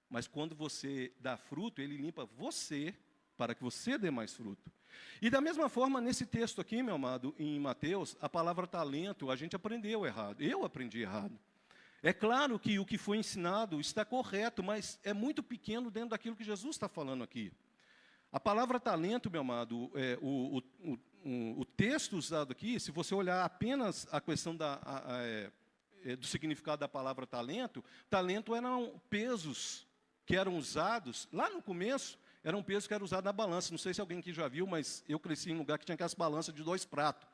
Mas quando você dá fruto, ele limpa você para que você dê mais fruto. E da mesma forma, nesse texto aqui, meu amado, em Mateus, a palavra talento, a gente aprendeu errado. Eu aprendi errado. É claro que o que foi ensinado está correto, mas é muito pequeno dentro daquilo que Jesus está falando aqui. A palavra talento, meu amado, o texto usado aqui, se você olhar apenas a questão do significado da palavra talento, talento eram pesos que eram usados, lá no começo, eram pesos que eram usados na balança. Não sei se alguém aqui já viu, mas eu cresci em um lugar que tinha aquelas balanças de 2 pratos.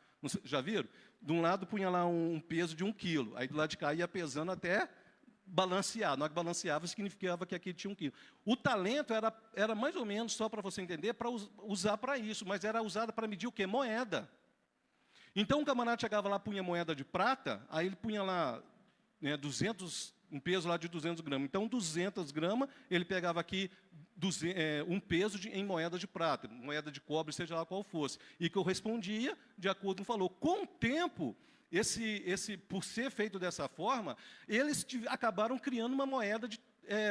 Já viram? De um lado punha lá um peso de 1 quilo, aí do lado de cá ia pesando até balancear. Na hora que balanceava, significava que aqui tinha 1 quilo. O talento era mais ou menos, só para você entender, para usar para isso, mas era usado para medir o quê? Moeda. Então, o camarada chegava lá, punha moeda de prata, aí ele punha lá, né, um peso lá de 200 gramas. Então, 200 gramas, ele pegava aqui um peso em moeda de prata, moeda de cobre, seja lá qual fosse, e correspondia, de acordo com o valor. Com o tempo, por ser feito dessa forma, eles acabaram criando uma moeda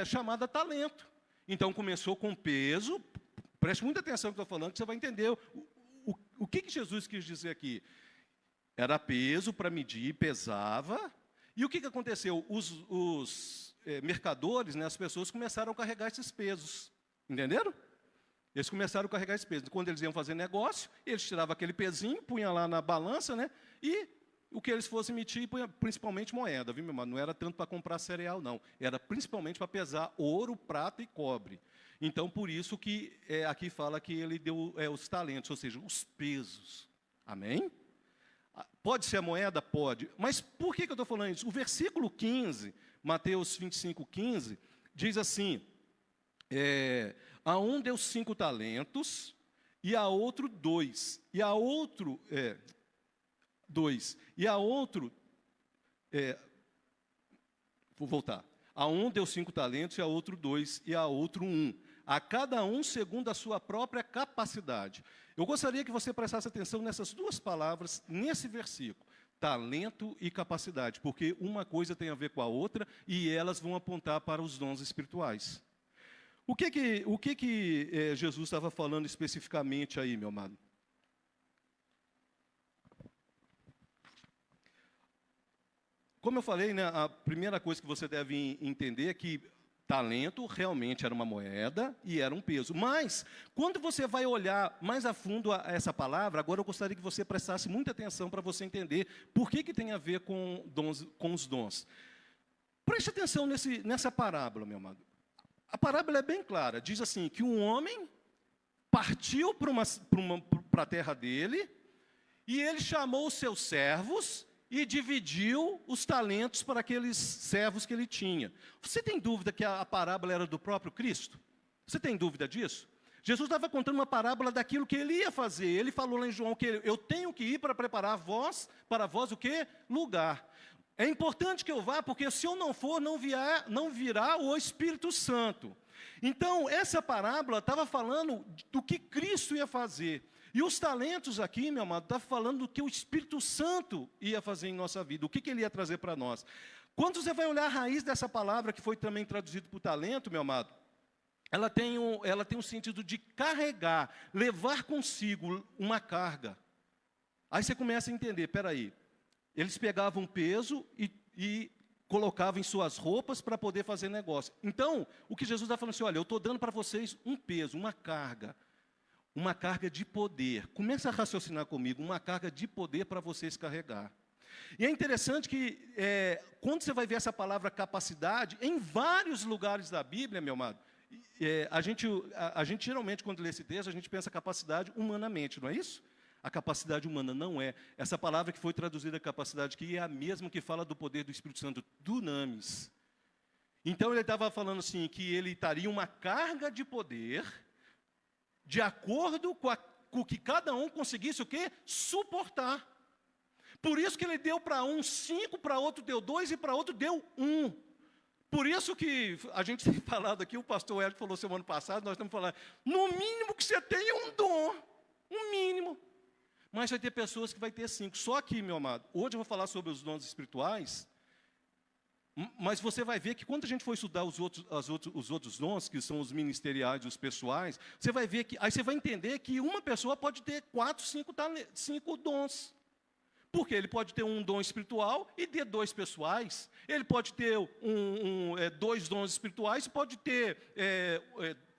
chamada talento. Então, começou com peso. Preste muita atenção no que eu estou falando, que você vai entender o que Jesus quis dizer aqui. Era peso para medir, pesava. E o que aconteceu? Os mercadores, né, as pessoas começaram a carregar esses pesos. Entenderam? Eles começaram a carregar esses pesos. Quando eles iam fazer negócio, eles tiravam aquele pezinho, punham lá na balança, né, e o que eles fossem emitir, principalmente moeda, viu, meu irmão? Não era tanto para comprar cereal, não. Era principalmente para pesar ouro, prata e cobre. Então, por isso que aqui fala que ele deu os talentos, ou seja, os pesos. Amém? Pode ser a moeda? Pode. Mas por que eu estou falando isso? O versículo 15, Mateus 25, 15, diz assim, a um deu 5 talentos, e a outro 2, e a outro... 2. E a outro... vou voltar. A um deu 5 talentos, e a outro 2, e a outro 1. A cada um segundo a sua própria capacidade. Eu gostaria que você prestasse atenção nessas duas palavras, nesse versículo. Talento e capacidade, porque uma coisa tem a ver com a outra, e elas vão apontar para os dons espirituais. O que Jesus estava falando especificamente aí, meu amado? Como eu falei, né, a primeira coisa que você deve entender é que talento realmente era uma moeda e era um peso. Mas, quando você vai olhar mais a fundo essa palavra, agora eu gostaria que você prestasse muita atenção para você entender por que tem a ver com os dons. Preste atenção nessa parábola, meu amado. A parábola é bem clara. Diz assim, que um homem partiu para a terra dele e ele chamou os seus servos e dividiu os talentos para aqueles servos que ele tinha. Você tem dúvida que a parábola era do próprio Cristo? Você tem dúvida disso? Jesus estava contando uma parábola daquilo que ele ia fazer. Ele falou lá em João que eu tenho que ir para preparar para vós o quê? Lugar. É importante que eu vá, porque se eu não for, não virá o Espírito Santo. Então, essa parábola estava falando do que Cristo ia fazer. E os talentos aqui, meu amado, está falando do que o Espírito Santo ia fazer em nossa vida, o que ele ia trazer para nós. Quando você vai olhar a raiz dessa palavra, que foi também traduzido por talento, meu amado, ela tem um sentido de carregar, levar consigo uma carga. Aí você começa a entender, peraí, eles pegavam peso e colocavam em suas roupas para poder fazer negócio. Então, o que Jesus está falando assim, olha, eu estou dando para vocês um peso, uma carga de poder. Começa a raciocinar comigo, uma carga de poder para vocês carregar. E é interessante que, quando você vai ver essa palavra capacidade, em vários lugares da Bíblia, meu amado, a gente geralmente, quando lê esse texto, a gente pensa capacidade humanamente, não é isso? A capacidade humana não é. Essa palavra que foi traduzida, capacidade, que é a mesma que fala do poder do Espírito Santo, dunamis. Então, ele estava falando assim, que ele estaria uma carga de poder, de acordo com o que cada um conseguisse o quê? Suportar. Por isso que ele deu para um 5, para outro deu 2 e para outro deu 1. Por isso que a gente tem falado aqui, o pastor Hélio falou semana passada, nós estamos falando, no mínimo que você tem é um dom, um mínimo. Mas vai ter pessoas que vai ter 5. Só que, meu amado, hoje eu vou falar sobre os dons espirituais, mas você vai ver que quando a gente for estudar os outros dons, que são os ministeriais, os pessoais, você vai ver que, aí você vai entender que uma pessoa pode ter 4, 5 dons. Porque ele pode ter um dom espiritual e ter 2 pessoais. Ele pode ter 2 dons espirituais e pode ter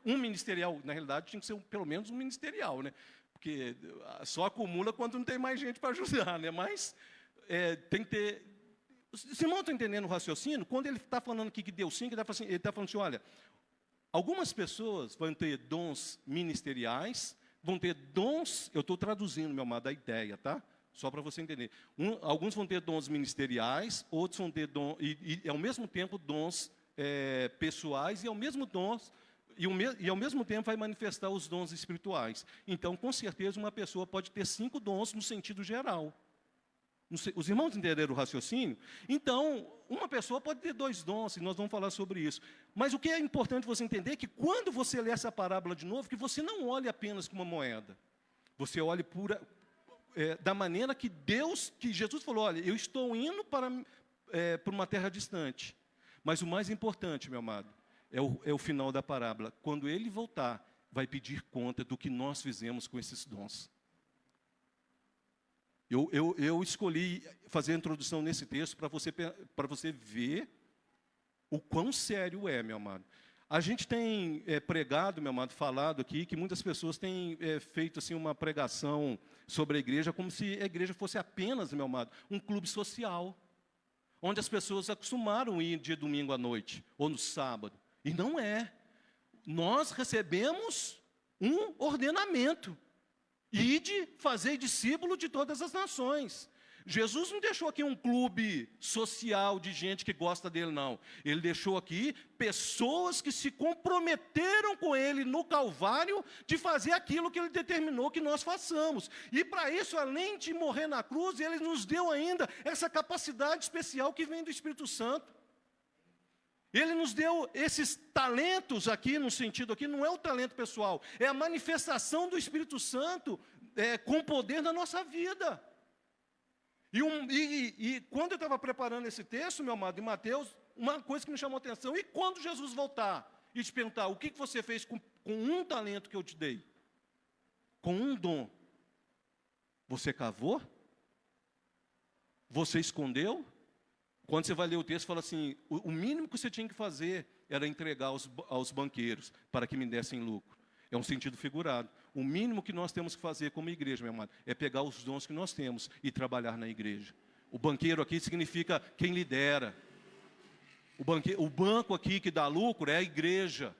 um ministerial. Na realidade, tinha que ser pelo menos um ministerial, né? Porque só acumula quando não tem mais gente para ajudar, né? Mas tem que ter... Os irmãos estão entendendo o raciocínio? Quando ele está falando aqui que deu 5, ele está falando assim, olha, algumas pessoas vão ter dons ministeriais, vão ter dons, eu estou traduzindo, meu amado, a ideia, tá? Só para você entender. Alguns vão ter dons ministeriais, outros vão ter dons, e ao mesmo tempo dons pessoais, e ao mesmo tempo vai manifestar os dons espirituais. Então, com certeza, uma pessoa pode ter 5 dons no sentido geral. Os irmãos entenderam o raciocínio? Então, uma pessoa pode ter 2 dons, e nós vamos falar sobre isso. Mas o que é importante você entender é que quando você lê essa parábola de novo, que você não olhe apenas como uma moeda. Você olhe da maneira que Jesus falou, olha, eu estou indo para uma terra distante. Mas o mais importante, meu amado, é o final da parábola. Quando ele voltar, vai pedir conta do que nós fizemos com esses dons. Eu escolhi fazer a introdução nesse texto para você ver o quão sério é, meu amado. A gente tem pregado, meu amado, falado aqui, que muitas pessoas têm feito assim, uma pregação sobre a igreja, como se a igreja fosse apenas, meu amado, um clube social, onde as pessoas acostumaram a ir de domingo à noite, ou no sábado. E não é. Nós recebemos um ordenamento. Ide fazer discípulo de todas as nações. Jesus não deixou aqui um clube social de gente que gosta dele, não. Ele deixou aqui pessoas que se comprometeram com ele no Calvário de fazer aquilo que ele determinou que nós façamos. E para isso, além de morrer na cruz, ele nos deu ainda essa capacidade especial que vem do Espírito Santo. Ele nos deu esses talentos aqui, no sentido aqui, não é o talento pessoal, é a manifestação do Espírito Santo com poder na nossa vida. E quando eu estava preparando esse texto, meu amado, em Mateus, uma coisa que me chamou a atenção, e quando Jesus voltar e te perguntar, o que você fez com um talento que eu te dei? Com um dom? Você cavou? Você escondeu? Quando você vai ler o texto, fala assim, o mínimo que você tinha que fazer era entregar aos banqueiros, para que me dessem lucro. É um sentido figurado. O mínimo que nós temos que fazer como igreja, meu amado, é pegar os dons que nós temos e trabalhar na igreja. O banqueiro aqui significa quem lidera. O banco aqui que dá lucro é a igreja.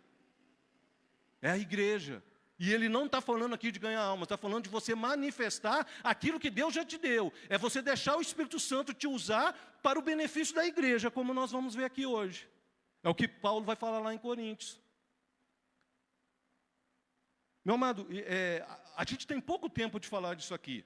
É a igreja. E ele não está falando aqui de ganhar alma, está falando de você manifestar aquilo que Deus já te deu. É você deixar o Espírito Santo te usar para o benefício da igreja, como nós vamos ver aqui hoje. É o que Paulo vai falar lá em Coríntios. Meu amado, a gente tem pouco tempo de falar disso aqui.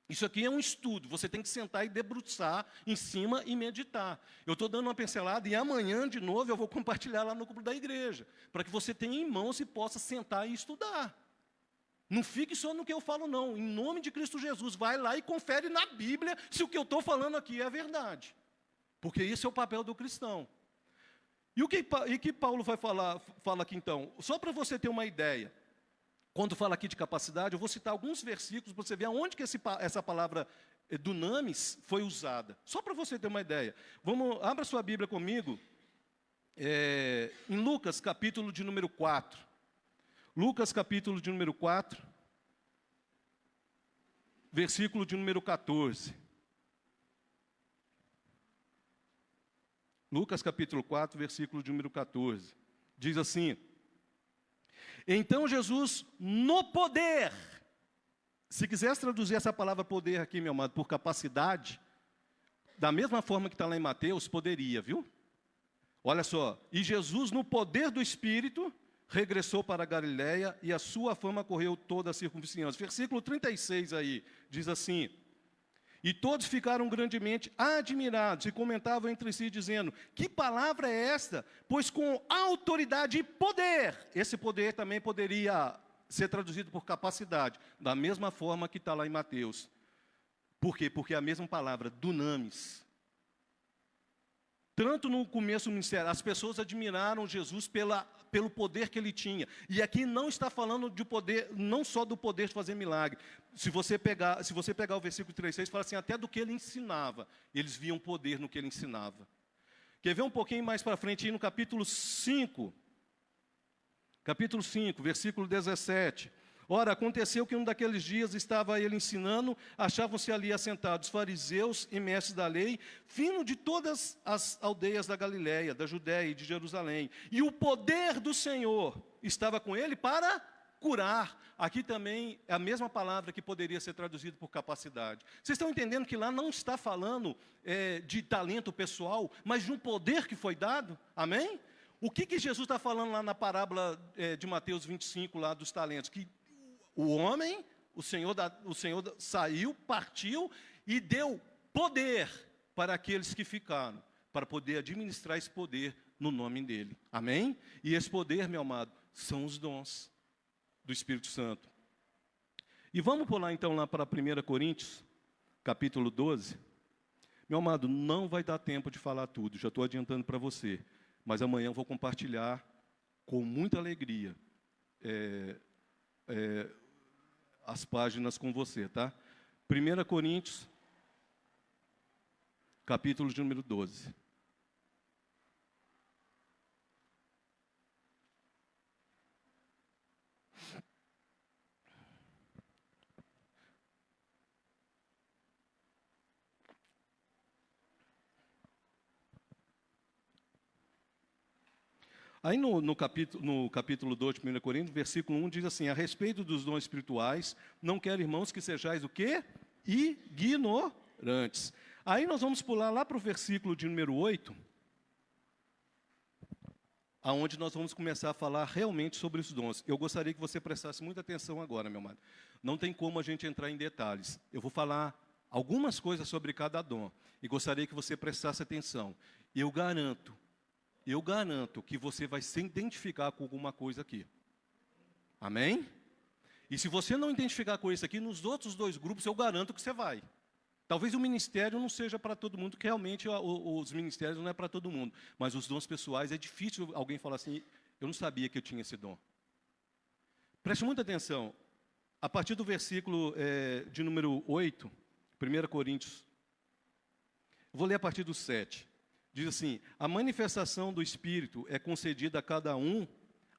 Isso aqui é um estudo, você tem que sentar e debruçar em cima e meditar. Eu estou dando uma pincelada e amanhã, de novo, eu vou compartilhar lá no grupo da igreja, para que você tenha em mãos e possa sentar e estudar. Não fique só no que eu falo, não. Em nome de Cristo Jesus, vai lá e confere na Bíblia se o que eu estou falando aqui é verdade. Porque esse é o papel do cristão. E o que Paulo vai fala aqui então? Só para você ter uma ideia. Quando fala aqui de capacidade, eu vou citar alguns versículos para você ver aonde que essa palavra dunamis foi usada. Só para você ter uma ideia. Abra sua Bíblia comigo, em Lucas, capítulo de número 4. Lucas, capítulo de número 4, versículo de número 14. Lucas, capítulo 4, versículo de número 14. Diz assim... Então Jesus, no poder, se quisesse traduzir essa palavra poder aqui, meu amado, por capacidade, da mesma forma que está lá em Mateus, poderia, viu? Olha só, e Jesus, no poder do Espírito, regressou para a Galiléia e a sua fama correu toda a circunvizinhança. Versículo 36 aí, diz assim... E todos ficaram grandemente admirados e comentavam entre si, dizendo, que palavra é esta? Pois com autoridade e poder, esse poder também poderia ser traduzido por capacidade, da mesma forma que está lá em Mateus. Por quê? Porque é a mesma palavra, dunamis. Tanto no começo do ministério, as pessoas admiraram Jesus pelo poder que ele tinha. E aqui não está falando de poder, não só do poder de fazer milagre. Se você pegar o versículo 36, fala assim, até do que ele ensinava. Eles viam poder no que ele ensinava. Quer ver um pouquinho mais para frente, aí no capítulo 5. Capítulo 5, versículo 17. Ora, aconteceu que um daqueles dias estava ele ensinando, achavam-se ali assentados fariseus e mestres da lei, vindo de todas as aldeias da Galiléia, da Judéia e de Jerusalém. E o poder do Senhor estava com ele para curar. Aqui também é a mesma palavra que poderia ser traduzida por capacidade. Vocês estão entendendo que lá não está falando de talento pessoal, mas de um poder que foi dado? Amém? O que Jesus está falando lá na parábola de Mateus 25, lá dos talentos? Que o homem, o Senhor saiu, partiu e deu poder para aqueles que ficaram, para poder administrar esse poder no nome dele. Amém? E esse poder, meu amado, são os dons do Espírito Santo. E vamos pular então lá para 1 Coríntios, capítulo 12. Meu amado, não vai dar tempo de falar tudo, já estou adiantando para você. mas amanhã eu vou compartilhar com muita alegria as páginas com você, tá? 1 Coríntios, capítulo de número 12. Aí no capítulo 2 de 1 Coríntios, versículo 1, diz assim: a respeito dos dons espirituais, não quero, irmãos, que sejais o quê? Ignorantes. Aí nós vamos pular lá para o versículo de número 8, aonde nós vamos começar a falar realmente sobre os dons. Eu gostaria que você prestasse muita atenção agora, meu amado. Não tem como a gente entrar em detalhes. Eu vou falar algumas coisas sobre cada dom, e gostaria que você prestasse atenção. Eu garanto que você vai se identificar com alguma coisa aqui. Amém? E se você não identificar com isso aqui, nos outros 2 grupos, eu garanto que você vai. Talvez o ministério não seja para todo mundo, que realmente os ministérios não é para todo mundo. Mas os dons pessoais, é difícil alguém falar assim, eu não sabia que eu tinha esse dom. Preste muita atenção. A partir do versículo de número 8, 1 Coríntios, eu vou ler a partir do 7. Diz assim: a manifestação do Espírito é concedida a cada um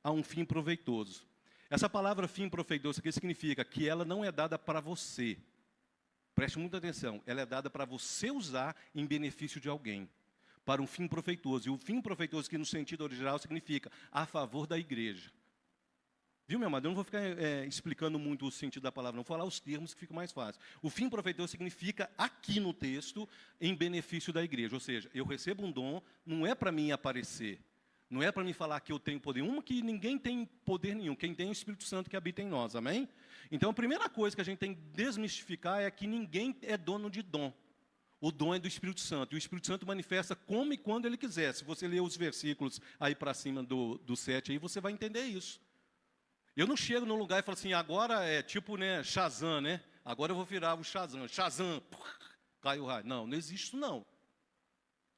a um fim proveitoso. Essa palavra fim proveitoso aqui significa que ela não é dada para você. Preste muita atenção. Ela é dada para você usar em benefício de alguém, para um fim proveitoso. E o fim proveitoso, que no sentido original significa a favor da igreja. Viu, meu amado? Eu não vou ficar explicando muito o sentido da palavra, não. Vou falar os termos que fica mais fácil. O fim proveitoso significa, aqui no texto, em benefício da igreja. Ou seja, eu recebo um dom, não é para mim aparecer, não é para mim falar que eu tenho poder. Que ninguém tem poder nenhum. Quem tem é o Espírito Santo que habita em nós, amém? Então, a primeira coisa que a gente tem que desmistificar é que ninguém é dono de dom. O dom é do Espírito Santo. E o Espírito Santo manifesta como e quando Ele quiser. Se você ler os versículos aí para cima do 7, aí você vai entender isso. Eu não chego num lugar e falo assim, agora é tipo, né, Shazam, né? Agora eu vou virar o Shazam. Shazam, cai o raio. Não existe isso, não.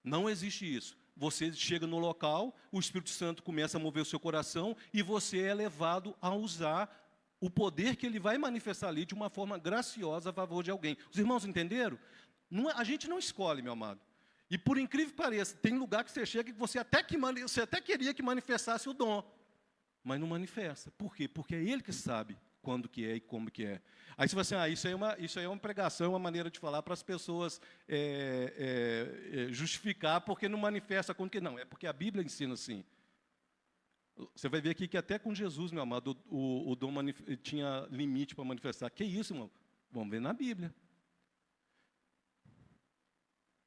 Não existe isso. Você chega no local, o Espírito Santo começa a mover o seu coração e você é levado a usar o poder que ele vai manifestar ali de uma forma graciosa a favor de alguém. Os irmãos entenderam? A gente não escolhe, meu amado. E por incrível que pareça, tem lugar que você chega que você até queria que manifestasse o dom. Mas não manifesta. Por quê? Porque é Ele que sabe quando que é e como que é. Aí você vai assim, isso aí é uma pregação, é uma maneira de falar para as pessoas justificar porque não manifesta quando que não. É porque a Bíblia ensina assim. Você vai ver aqui que até com Jesus, meu amado, o dom tinha limite para manifestar. Que isso, irmão? Vamos ver na Bíblia.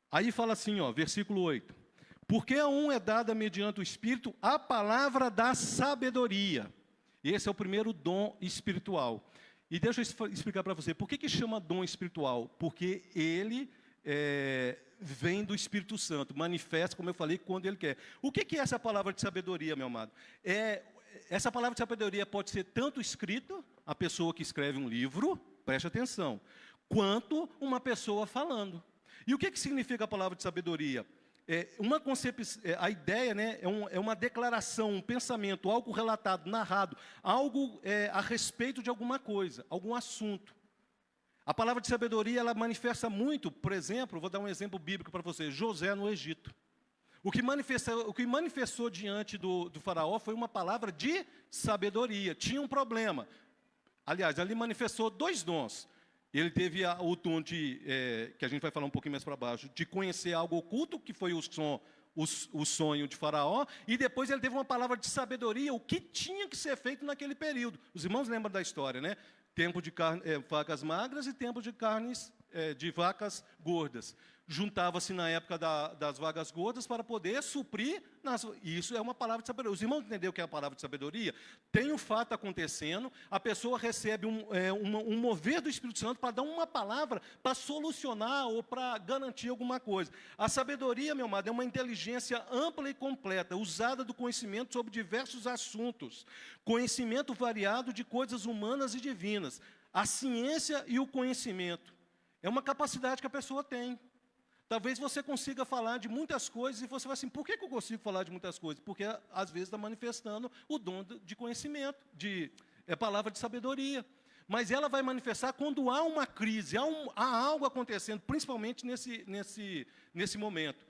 Aí fala assim, ó, versículo 8. Porque a um é dada mediante o Espírito a palavra da sabedoria. Esse é o primeiro dom espiritual. E deixa eu explicar para você, por que chama dom espiritual? Porque ele vem do Espírito Santo, manifesta, como eu falei, quando ele quer. O que é essa palavra de sabedoria, meu amado? Essa palavra de sabedoria pode ser tanto escrita, a pessoa que escreve um livro, preste atenção, quanto uma pessoa falando. E o que significa a palavra de sabedoria? A ideia, né, é uma declaração, um pensamento, algo relatado, narrado, algo a respeito de alguma coisa, algum assunto. A palavra de sabedoria, ela manifesta muito, por exemplo, vou dar um exemplo bíblico para vocês, José no Egito. O que manifestou diante do faraó foi uma palavra de sabedoria, tinha um problema. Aliás, ali manifestou 2 dons. Ele teve o dom que a gente vai falar um pouquinho mais para baixo, de conhecer algo oculto, que foi o sonho de Faraó, e depois ele teve uma palavra de sabedoria, o que tinha que ser feito naquele período. Os irmãos lembram da história, né? Tempo de vacas magras e tempo de de vacas gordas. Juntava-se na época das vagas gordas para poder suprir. Isso é uma palavra de sabedoria. Os irmãos entenderam o que é a palavra de sabedoria? Tem um fato acontecendo, a pessoa recebe um mover do Espírito Santo para dar uma palavra para solucionar ou para garantir alguma coisa. A sabedoria, meu amado, é uma inteligência ampla e completa, usada do conhecimento sobre diversos assuntos. Conhecimento variado de coisas humanas e divinas. A ciência e o conhecimento. É uma capacidade que a pessoa tem. Talvez você consiga falar de muitas coisas e você vai assim, por que eu consigo falar de muitas coisas? Porque, às vezes, está manifestando o dom de conhecimento, palavra de sabedoria. Mas ela vai manifestar quando há uma crise, há algo acontecendo, principalmente nesse momento.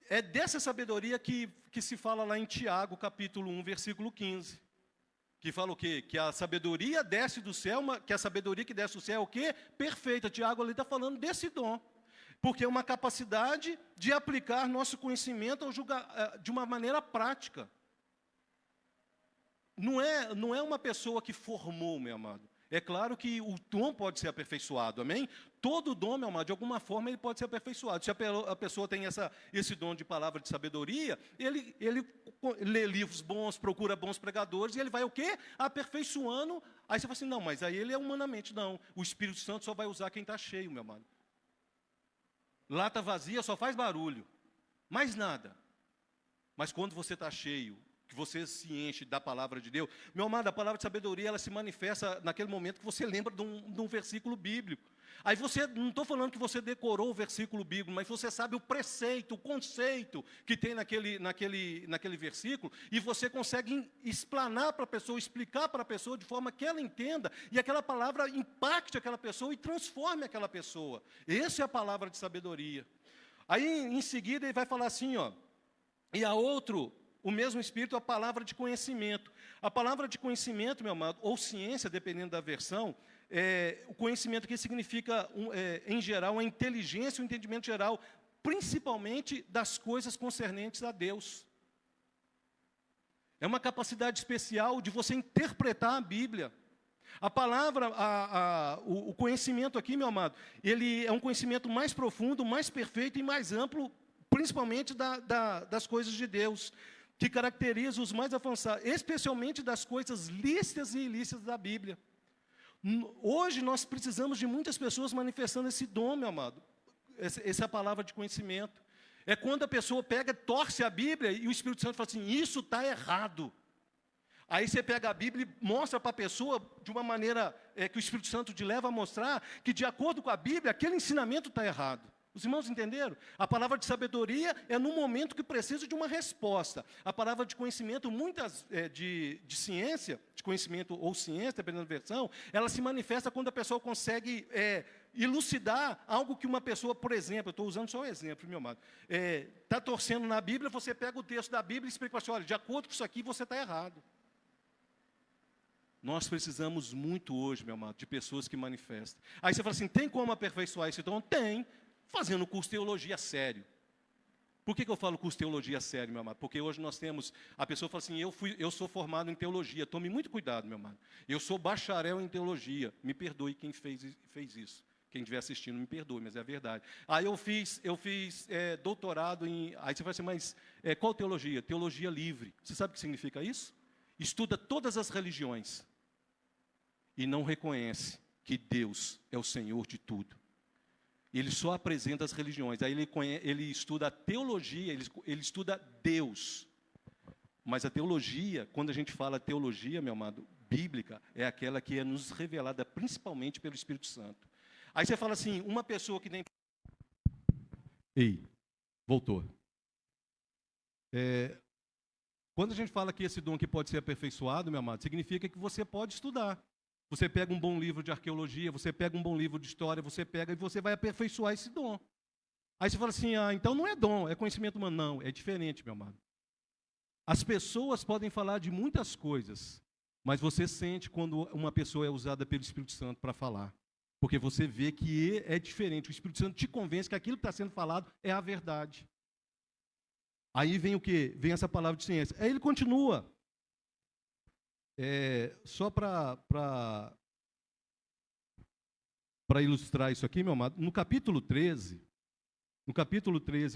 É dessa sabedoria que se fala lá em Tiago, capítulo 1, versículo 15. Que fala o quê? Que a sabedoria desce do céu, que a sabedoria que desce do céu é o quê? Perfeita. Tiago ali está falando desse dom. Porque é uma capacidade de aplicar nosso conhecimento de uma maneira prática. Não é uma pessoa que formou, meu amado. É claro que o dom pode ser aperfeiçoado, amém? Todo dom, meu amado, de alguma forma ele pode ser aperfeiçoado. Se a pessoa tem esse dom de palavra de sabedoria, ele lê livros bons, procura bons pregadores, e ele vai o quê? Aperfeiçoando. Aí você fala assim, não, mas aí ele é humanamente, não. O Espírito Santo só vai usar quem está cheio, meu amado. Lata vazia só faz barulho, mais nada. Mas quando você está cheio, que você se enche da palavra de Deus, meu amado, a palavra de sabedoria, ela se manifesta naquele momento que você lembra de um versículo bíblico. Aí não estou falando que você decorou o versículo bíblico, mas você sabe o preceito, o conceito que tem naquele versículo, e você consegue explanar para a pessoa, explicar para a pessoa de forma que ela entenda, e aquela palavra impacte aquela pessoa e transforme aquela pessoa. Essa é a palavra de sabedoria. Aí, em seguida, ele vai falar assim, ó, e a outro, o mesmo Espírito, a palavra de conhecimento. A palavra de conhecimento, meu amado, ou ciência, dependendo da versão, o conhecimento aqui significa, em geral, a inteligência, o entendimento geral, principalmente das coisas concernentes a Deus. É uma capacidade especial de você interpretar a Bíblia. A palavra, o conhecimento aqui, meu amado, ele é um conhecimento mais profundo, mais perfeito e mais amplo, principalmente das coisas de Deus, que caracteriza os mais avançados, especialmente das coisas lícitas e ilícitas da Bíblia. Hoje nós precisamos de muitas pessoas manifestando esse dom, meu amado. Essa é a palavra de conhecimento. É quando a pessoa torce a Bíblia e o Espírito Santo fala assim, isso está errado. Aí você pega a Bíblia e mostra para a pessoa de uma maneira que o Espírito Santo te leva a mostrar que, de acordo com a Bíblia, aquele ensinamento está errado. Os irmãos entenderam? A palavra de sabedoria é no momento que precisa de uma resposta. A palavra de conhecimento, de ciência, de conhecimento ou ciência, dependendo da versão, ela se manifesta quando a pessoa consegue elucidar algo que uma pessoa, por exemplo, eu estou usando só um exemplo, meu amado, está torcendo na Bíblia, você pega o texto da Bíblia e explica assim, olha, de acordo com isso aqui, você está errado. Nós precisamos muito hoje, meu amado, de pessoas que manifestam. Aí você fala assim, tem como aperfeiçoar esse dom? Tem. Fazendo curso de teologia sério. Por que eu falo curso de teologia sério, meu amado? Porque hoje nós temos, a pessoa fala assim, eu sou formado em teologia, tome muito cuidado, meu amado. Eu sou bacharel em teologia, me perdoe quem fez isso. Quem estiver assistindo, me perdoe, mas é a verdade. Aí eu fiz doutorado em, aí você vai assim, mas qual teologia? Teologia livre. Você sabe o que significa isso? Estuda todas as religiões e não reconhece que Deus é o Senhor de tudo. Ele só apresenta as religiões. Aí ele estuda a teologia, ele estuda Deus. Mas a teologia, quando a gente fala teologia, meu amado, bíblica, é aquela que é nos revelada principalmente pelo Espírito Santo. Aí você fala assim, uma pessoa que nem... Ei, voltou. Quando a gente fala que esse dom que pode ser aperfeiçoado, meu amado, significa que você pode estudar. Você pega um bom livro de arqueologia, você pega um bom livro de história, você pega e você vai aperfeiçoar esse dom. Aí você fala assim, então não é dom, é conhecimento humano. Não, é diferente, meu amado. As pessoas podem falar de muitas coisas, mas você sente quando uma pessoa é usada pelo Espírito Santo para falar. Porque você vê que é diferente. O Espírito Santo te convence que aquilo que está sendo falado é a verdade. Aí vem o quê? Vem essa palavra de ciência. Aí ele continua. Só para ilustrar isso aqui, meu amado, no capítulo 13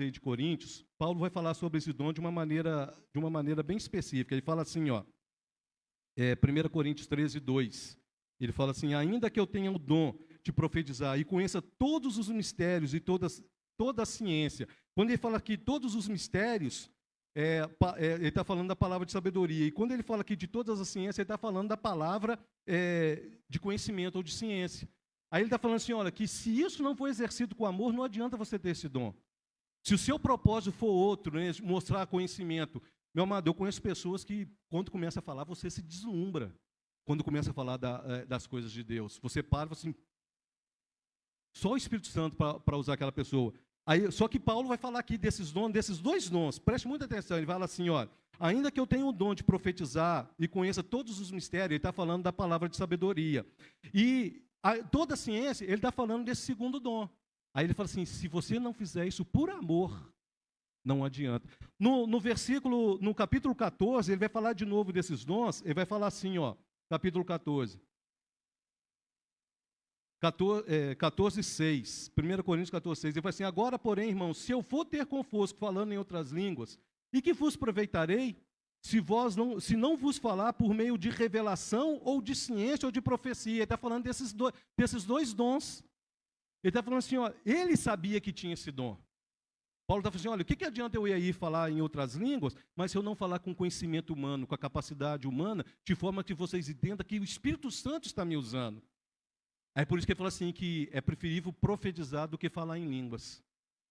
aí de Coríntios, Paulo vai falar sobre esse dom de uma maneira bem específica. Ele fala assim, 1 Coríntios 13, 2. Ele fala assim, ainda que eu tenha o dom de profetizar e conheça todos os mistérios e toda a ciência. Quando ele fala aqui todos os mistérios, ele está falando da palavra de sabedoria. E quando ele fala aqui de todas as ciências, ele está falando da palavra de conhecimento ou de ciência. Aí ele está falando assim, olha, que se isso não for exercido com amor, não adianta você ter esse dom. Se o seu propósito for outro, né, mostrar conhecimento. Meu amado, eu conheço pessoas que, quando começa a falar, você se deslumbra. Quando começa a falar das coisas de Deus. Você para e fala assim, só o Espírito Santo para usar aquela pessoa. Aí, só que Paulo vai falar aqui desses dons, desses dois dons. Preste muita atenção, ele fala assim, ó, ainda que eu tenha o dom de profetizar e conheça todos os mistérios, ele está falando da palavra de sabedoria. E toda a ciência, ele está falando desse segundo dom. Aí ele fala assim, se você não fizer isso por amor, não adianta. No capítulo 14, ele vai falar de novo desses dons, ele vai falar assim, ó, capítulo 14. 14:6, 1 Coríntios 14:6, ele fala assim, agora, porém, irmãos, se eu for ter convosco falando em outras línguas, e que vos aproveitarei, se não vos falar por meio de revelação, ou de ciência, ou de profecia. Ele está falando desses dois dons. Ele está falando assim, ó, ele sabia que tinha esse dom. Paulo está falando assim, olha, o que adianta eu ir aí falar em outras línguas, mas se eu não falar com conhecimento humano, com a capacidade humana, de forma que vocês entendam que o Espírito Santo está me usando. É por isso que ele fala assim, que é preferível profetizar do que falar em línguas.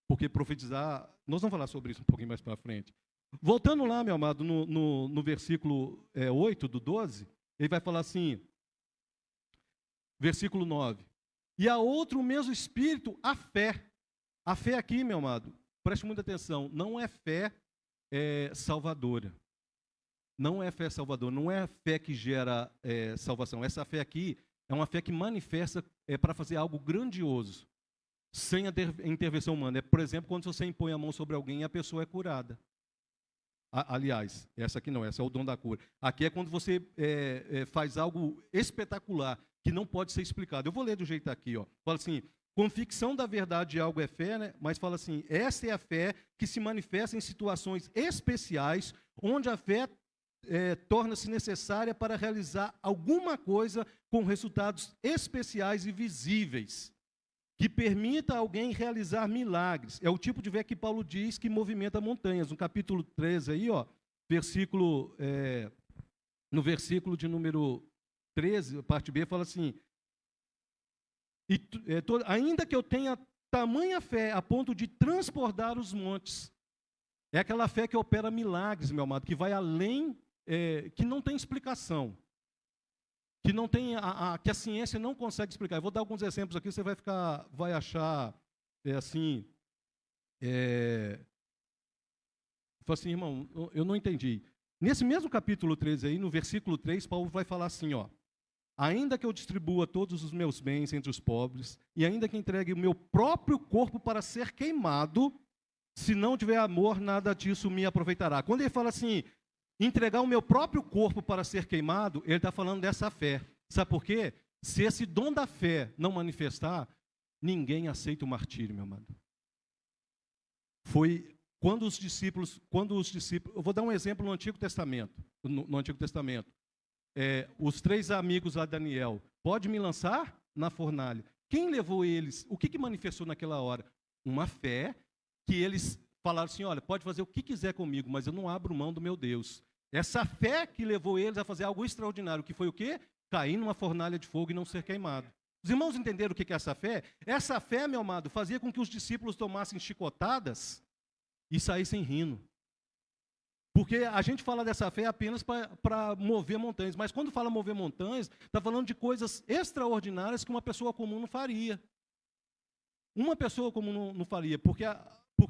Porque profetizar, nós vamos falar sobre isso um pouquinho mais para frente. Voltando lá, meu amado, no versículo 8 do 12, ele vai falar assim, versículo 9. E a outro o mesmo Espírito, a fé. A fé aqui, meu amado, preste muita atenção, não é fé salvadora. Não é fé salvadora, não é fé que gera salvação. Essa fé aqui é uma fé que manifesta para fazer algo grandioso, sem a intervenção humana. Por exemplo, quando você impõe a mão sobre alguém e a pessoa é curada. Aliás, essa aqui não, essa é o dom da cura. Aqui é quando você faz algo espetacular, que não pode ser explicado. Eu vou ler do jeito aqui, ó. Fala assim, convicção da verdade de algo é fé, né? Mas fala assim, essa é a fé que se manifesta em situações especiais, onde a fé torna-se necessária para realizar alguma coisa com resultados especiais e visíveis, que permita a alguém realizar milagres. É o tipo de fé que Paulo diz que movimenta montanhas. No capítulo 13, aí, ó, no versículo de número 13, parte B, fala assim, ainda que eu tenha tamanha fé a ponto de transportar os montes, é aquela fé que opera milagres, meu amado, que vai além, que não tem explicação, que não tem que a ciência não consegue explicar. Eu vou dar alguns exemplos aqui, você vai achar assim, fala assim, irmão, eu não entendi. Nesse mesmo capítulo 13 aí, no versículo 3, Paulo vai falar assim, ó, ainda que eu distribua todos os meus bens entre os pobres, e ainda que entregue o meu próprio corpo para ser queimado, se não tiver amor, nada disso me aproveitará. Quando ele fala assim, entregar o meu próprio corpo para ser queimado, ele está falando dessa fé. Sabe por quê? Se esse dom da fé não manifestar, ninguém aceita o martírio, meu amado. Foi quando os discípulos, eu vou dar um exemplo no Antigo Testamento, os 3 amigos lá de Daniel, pode me lançar na fornalha. Quem levou eles? O que manifestou naquela hora? Uma fé que eles falaram assim, olha, pode fazer o que quiser comigo, mas eu não abro mão do meu Deus. Essa fé que levou eles a fazer algo extraordinário, que foi o quê? Cair numa fornalha de fogo e não ser queimado. Os irmãos entenderam o que é essa fé? Essa fé, meu amado, fazia com que os discípulos tomassem chicotadas e saíssem rindo. Porque a gente fala dessa fé apenas para mover montanhas, mas quando fala mover montanhas, está falando de coisas extraordinárias que uma pessoa comum não faria. Uma pessoa comum não faria, porque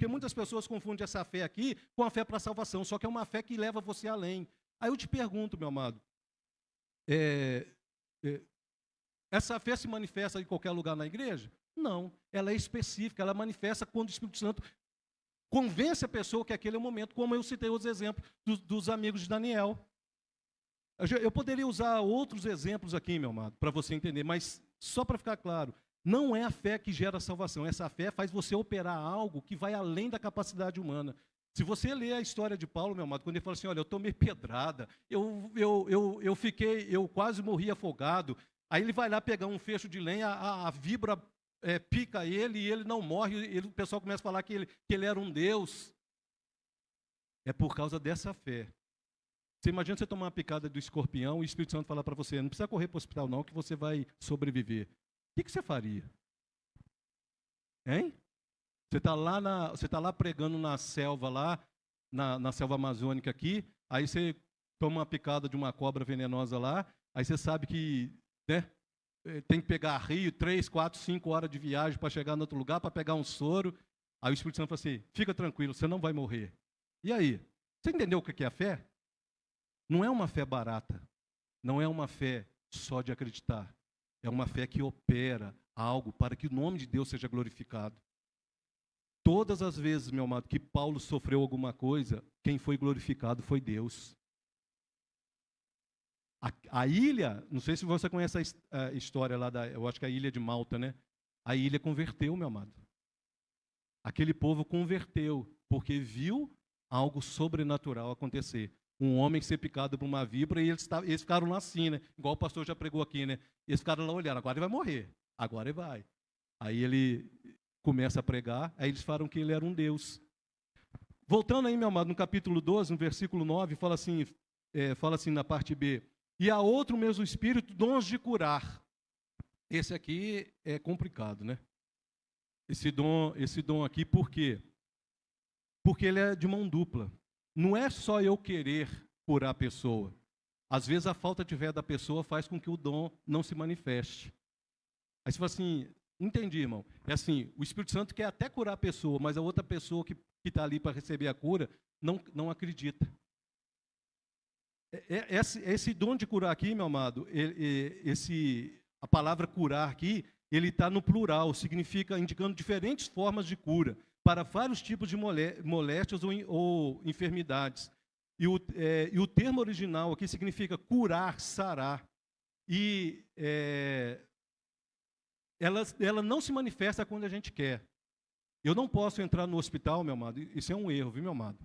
muitas pessoas confundem essa fé aqui com a fé para a salvação, só que é uma fé que leva você além. Aí eu te pergunto, meu amado, essa fé se manifesta em qualquer lugar na igreja? Não, ela é específica, ela manifesta quando o Espírito Santo convence a pessoa que aquele é o momento, como eu citei os exemplos dos amigos de Daniel. Eu poderia usar outros exemplos aqui, meu amado, para você entender, mas só para ficar claro, não é a fé que gera a salvação, essa fé faz você operar algo que vai além da capacidade humana. Se você ler a história de Paulo, meu amado, quando ele fala assim, olha, eu tomei pedrada, eu quase morri afogado, aí ele vai lá pegar um fecho de lenha, a víbora pica ele e ele não morre, o pessoal começa a falar que ele era um Deus. É por causa dessa fé. Você imagina você tomar uma picada do escorpião e o Espírito Santo falar para você, não precisa correr para o hospital não, que você vai sobreviver. que você faria? Hein? Você está lá pregando na selva, na selva amazônica aqui, aí você toma uma picada de uma cobra venenosa lá, aí você sabe que, né, tem que pegar rio, 3, 4, 5 horas de viagem para chegar em outro lugar, para pegar um soro. Aí o Espírito Santo fala assim, fica tranquilo, você não vai morrer. E aí? Você entendeu o que é a fé? Não é uma fé barata, não é uma fé só de acreditar, é uma fé que opera algo para que o nome de Deus seja glorificado. Todas as vezes, meu amado, que Paulo sofreu alguma coisa, quem foi glorificado foi Deus. A ilha, não sei se você conhece a história lá, eu acho que é a ilha de Malta, né? A ilha converteu, meu amado. Aquele povo converteu, porque viu algo sobrenatural acontecer. Um homem ser picado por uma víbora e eles ficaram lá assim, né? Igual o pastor já pregou aqui, né? Eles ficaram lá olhando, agora ele vai morrer, agora ele vai. Aí ele começa a pregar, aí eles falam que ele era um Deus. Voltando aí, meu amado, no capítulo 12, no versículo 9, fala assim na parte B, e a outro mesmo Espírito, dons de curar. Esse aqui é complicado, né? Esse dom aqui, por quê? Porque ele é de mão dupla. Não é só eu querer curar a pessoa. Às vezes a falta de fé da pessoa faz com que o dom não se manifeste. Aí você fala assim, entendi, irmão. É assim, o Espírito Santo quer até curar a pessoa, mas a outra pessoa que está ali para receber a cura não acredita. Esse dom de curar aqui, meu amado, a palavra curar aqui, ele está no plural, significa indicando diferentes formas de cura, para vários tipos de moléstias ou enfermidades. E o termo original aqui significa curar, sarar. E ela não se manifesta quando a gente quer. Eu não posso entrar no hospital, meu amado, isso é um erro, viu, meu amado?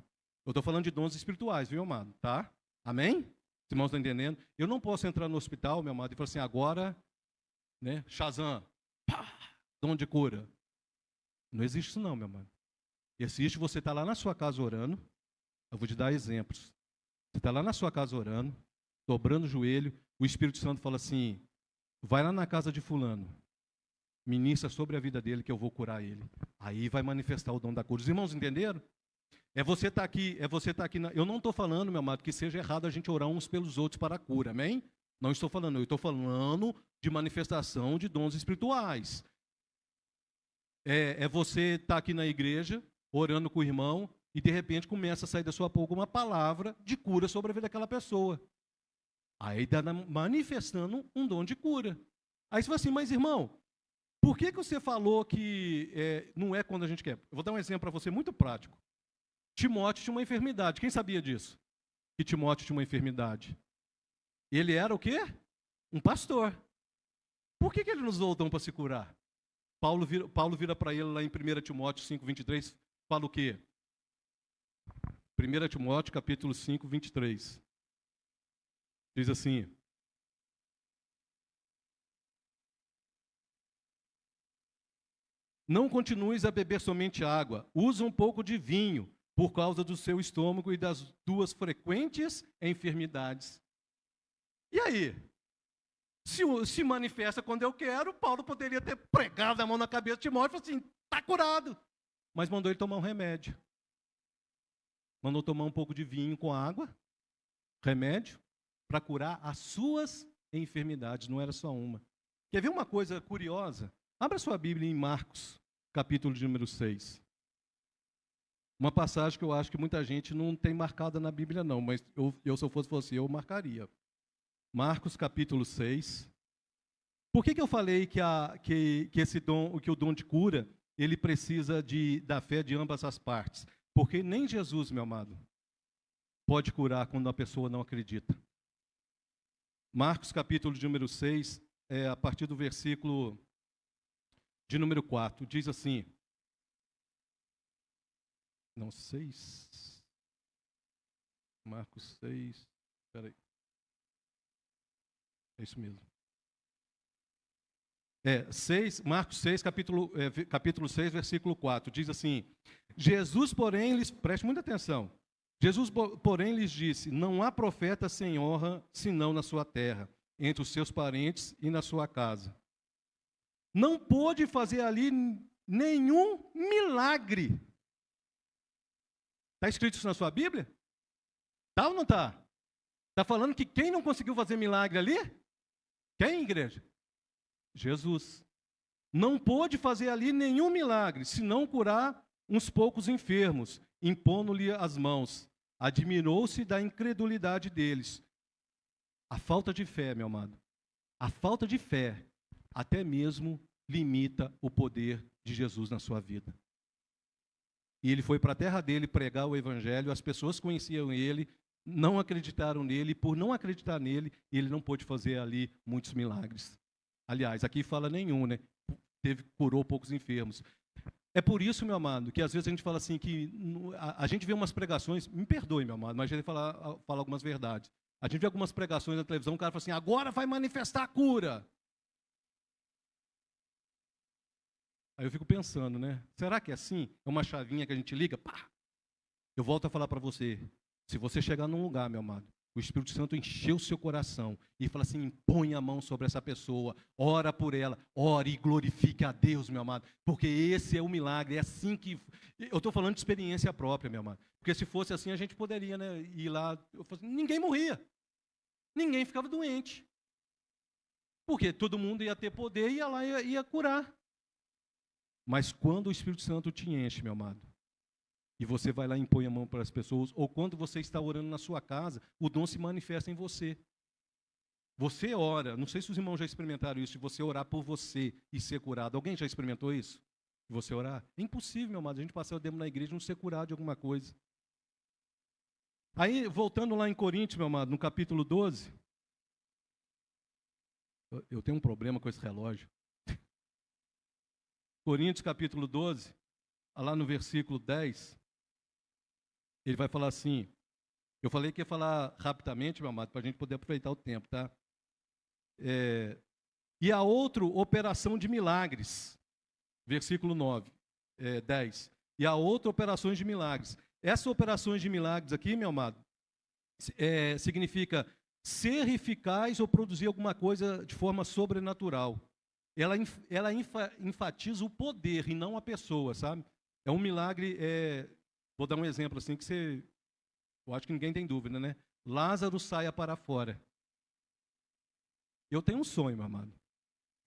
Eu estou falando de dons espirituais, viu, meu amado? Tá? Amém? Os irmãos estão entendendo? Eu não posso entrar no hospital, meu amado, e falar assim, agora, né, Shazam, pá, dom de cura. Não existe isso não, meu amado. Existe, você está lá na sua casa orando, eu vou te dar exemplos. Você está lá na sua casa orando, dobrando o joelho, o Espírito Santo fala assim, vai lá na casa de fulano, ministra sobre a vida dele que eu vou curar ele. Aí vai manifestar o dom da cura. Os irmãos entenderam? É você estar aqui, eu não estou falando, meu amado, que seja errado a gente orar uns pelos outros para a cura, amém? Não estou falando, eu estou falando de manifestação de dons espirituais. É você estar aqui na igreja, orando com o irmão, e de repente começa a sair da sua boca uma palavra de cura sobre a vida daquela pessoa. Aí está manifestando um dom de cura. Aí você fala assim, mas irmão, por que você falou que não é quando a gente quer? Eu vou dar um exemplo para você muito prático. Timóteo tinha uma enfermidade. Quem sabia disso? Que Timóteo tinha uma enfermidade. Ele era o quê? Um pastor. Por que ele não usou o dom para se curar? Paulo vira para ele lá em 1 Timóteo 5, 23, fala o quê? 1 Timóteo capítulo 5, 23. Diz assim, não continues a beber somente água, usa um pouco de vinho, por causa do seu estômago e das tuas frequentes enfermidades. E aí? Se manifesta quando eu quero, Paulo poderia ter pregado a mão na cabeça de Timóteo e falado assim, está curado. Mas mandou ele tomar um remédio. Mandou tomar um pouco de vinho com água, remédio, para curar as suas enfermidades, não era só uma. Quer ver uma coisa curiosa? Abra sua Bíblia em Marcos, capítulo de número 6. Uma passagem que eu acho que muita gente não tem marcada na Bíblia não, mas eu se eu fosse você, eu marcaria. Marcos capítulo 6. Por que eu falei que o dom de cura, ele precisa da fé de ambas as partes? Porque nem Jesus, meu amado, pode curar quando a pessoa não acredita. Marcos capítulo de número 6, a partir do versículo de número 4, diz assim, não, 6, Marcos 6, espera aí. É isso mesmo. Marcos 6, capítulo 6, versículo 4, diz assim, Jesus, porém, preste muita atenção, Jesus, porém, lhes disse, não há profeta sem honra, senão na sua terra, entre os seus parentes e na sua casa. não pôde fazer ali nenhum milagre. Está escrito isso na sua Bíblia? Está ou não está? Está falando que quem não conseguiu fazer milagre ali? Quem, igreja? Jesus. Não pôde fazer ali nenhum milagre, senão curar uns poucos enfermos, impondo-lhe as mãos. Admirou-se da incredulidade deles. A falta de fé, meu amado, a falta de fé até mesmo limita o poder de Jesus na sua vida. E ele foi para a terra dele pregar o evangelho, as pessoas conheciam ele, não acreditaram nele, e por não acreditar nele, ele não pôde fazer ali muitos milagres. Aliás, aqui fala nenhum, né? Curou poucos enfermos. É por isso, meu amado, que às vezes a gente fala assim, que a gente vê umas pregações, me perdoe, meu amado, mas a gente fala algumas verdades. A gente vê algumas pregações na televisão, o cara fala assim, agora vai manifestar a cura. Aí eu fico pensando, né? Será que é assim? É uma chavinha que a gente liga? Pá! Eu volto a falar para você. Se você chegar num lugar, meu amado, o Espírito Santo encheu o seu coração e fala assim, põe a mão sobre essa pessoa, ora por ela, ore e glorifique a Deus, meu amado, porque esse é o milagre, é assim que... Eu estou falando de experiência própria, meu amado, porque se fosse assim a gente poderia, né, ir lá, ninguém morria, ninguém ficava doente, porque todo mundo ia ter poder e ia lá e ia curar. Mas quando o Espírito Santo te enche, meu amado, e você vai lá e impõe a mão para as pessoas, ou quando você está orando na sua casa, o dom se manifesta em você. Você ora, não sei se os irmãos já experimentaram isso, de você orar por você e ser curado. Alguém já experimentou isso? De você orar? É impossível, meu amado, a gente passar o tempo na igreja e não ser curado de alguma coisa. Aí, voltando lá em Coríntios, meu amado, no capítulo 12, eu tenho um problema com esse relógio. Coríntios, capítulo 12, lá no versículo 10, ele vai falar assim, eu falei que ia falar rapidamente, meu amado, para a gente poder aproveitar o tempo, tá? E a outra operação de milagres, versículo 9, 10. E a outra operações de milagres. Essas operações de milagres aqui, meu amado, significa ser eficaz ou produzir alguma coisa de forma sobrenatural. Ela enfatiza o poder e não a pessoa, sabe? É um milagre, vou dar um exemplo assim que eu acho que ninguém tem dúvida, né? Lázaro saia para fora. Eu tenho um sonho, meu amado.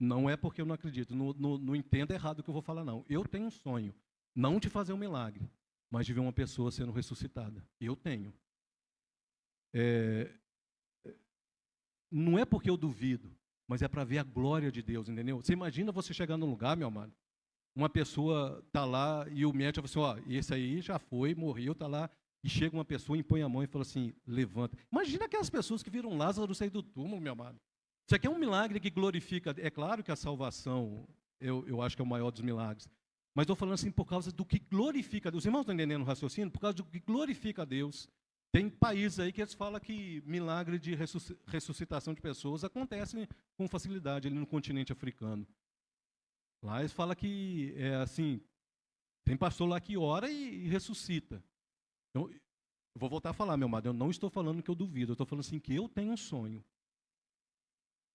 Não é porque eu não acredito, não entenda errado o que eu vou falar, não. Eu tenho um sonho, não de fazer um milagre, mas de ver uma pessoa sendo ressuscitada. Eu tenho. Não é porque eu duvido, mas é para ver a glória de Deus, entendeu? Você imagina você chegar num lugar, meu amado, uma pessoa está lá e o médico fala assim, ó, esse aí já foi, morreu, está lá, e chega uma pessoa, impõe a mão e fala assim, levanta. Imagina aquelas pessoas que viram Lázaro sair do túmulo, meu amado. Isso aqui é um milagre que glorifica, é claro que a salvação, eu acho que é o maior dos milagres, mas estou falando assim por causa do que glorifica Deus. Os irmãos estão entendendo o raciocínio? Por causa do que glorifica a Deus. Tem países aí que eles falam que milagre de ressuscitação de pessoas acontece com facilidade ali no continente africano. Lá eles falam que é assim, tem pastor lá que ora e ressuscita. Então, eu vou voltar a falar, meu amado, eu não estou falando que eu duvido, eu estou falando assim que eu tenho um sonho.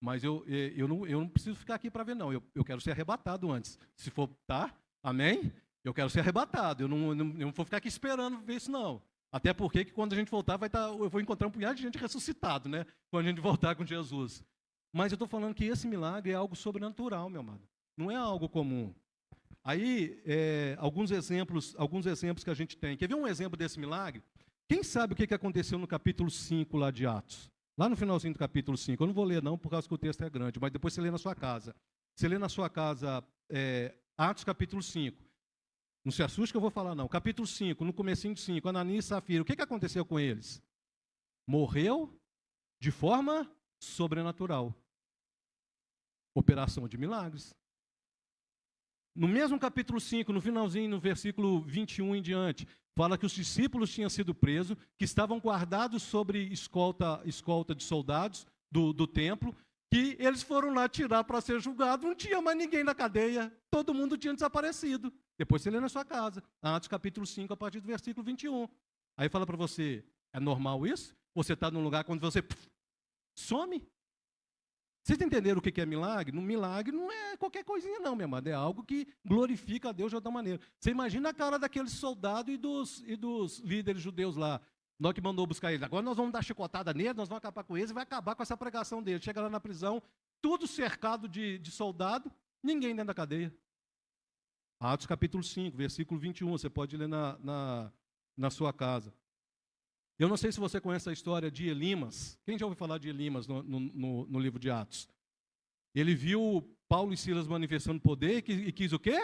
Mas eu não preciso ficar aqui para ver, não. Eu quero ser arrebatado antes. Se for, tá? Amém? Eu quero ser arrebatado. Eu não vou ficar aqui esperando ver isso, não. Até porque que quando a gente voltar, eu vou encontrar um punhado de gente ressuscitado, né? Quando a gente voltar com Jesus. Mas eu estou falando que esse milagre é algo sobrenatural, meu amado. Não é algo comum. Aí, alguns exemplos que a gente tem. Quer ver um exemplo desse milagre? Quem sabe o que aconteceu no capítulo 5 lá de Atos? Lá no finalzinho do capítulo 5. Eu não vou ler, não, por causa que o texto é grande, mas depois você lê na sua casa. Você lê na sua casa Atos capítulo 5. Não se assuste que eu vou falar, não. Capítulo 5, no comecinho de 5, Ananias e Safira. O que aconteceu com eles? Morreu de forma sobrenatural. Operação de milagres. No mesmo capítulo 5, no finalzinho, no versículo 21 em diante, fala que os discípulos tinham sido presos, que estavam guardados sobre escolta de soldados do templo, que eles foram lá tirar para ser julgado, não tinha mais ninguém na cadeia, todo mundo tinha desaparecido. Depois você lê na sua casa, Atos capítulo 5, a partir do versículo 21. Aí fala para você, é normal isso? Você está num lugar quando você some? Vocês entenderam o que é milagre? No milagre não é qualquer coisinha não, minha amada. É algo que glorifica a Deus de outra maneira. Você imagina a cara daqueles soldados e dos líderes judeus lá. Nós que mandou buscar eles. Agora nós vamos dar chicotada neles, nós vamos acabar com eles e vai acabar com essa pregação deles. Chega lá na prisão, tudo cercado de soldado, ninguém dentro da cadeia. Atos capítulo 5, versículo 21, você pode ler na sua casa. Eu não sei se você conhece a história de Elimas. Quem já ouviu falar de Elimas no livro de Atos? Ele viu Paulo e Silas manifestando poder e quis o quê?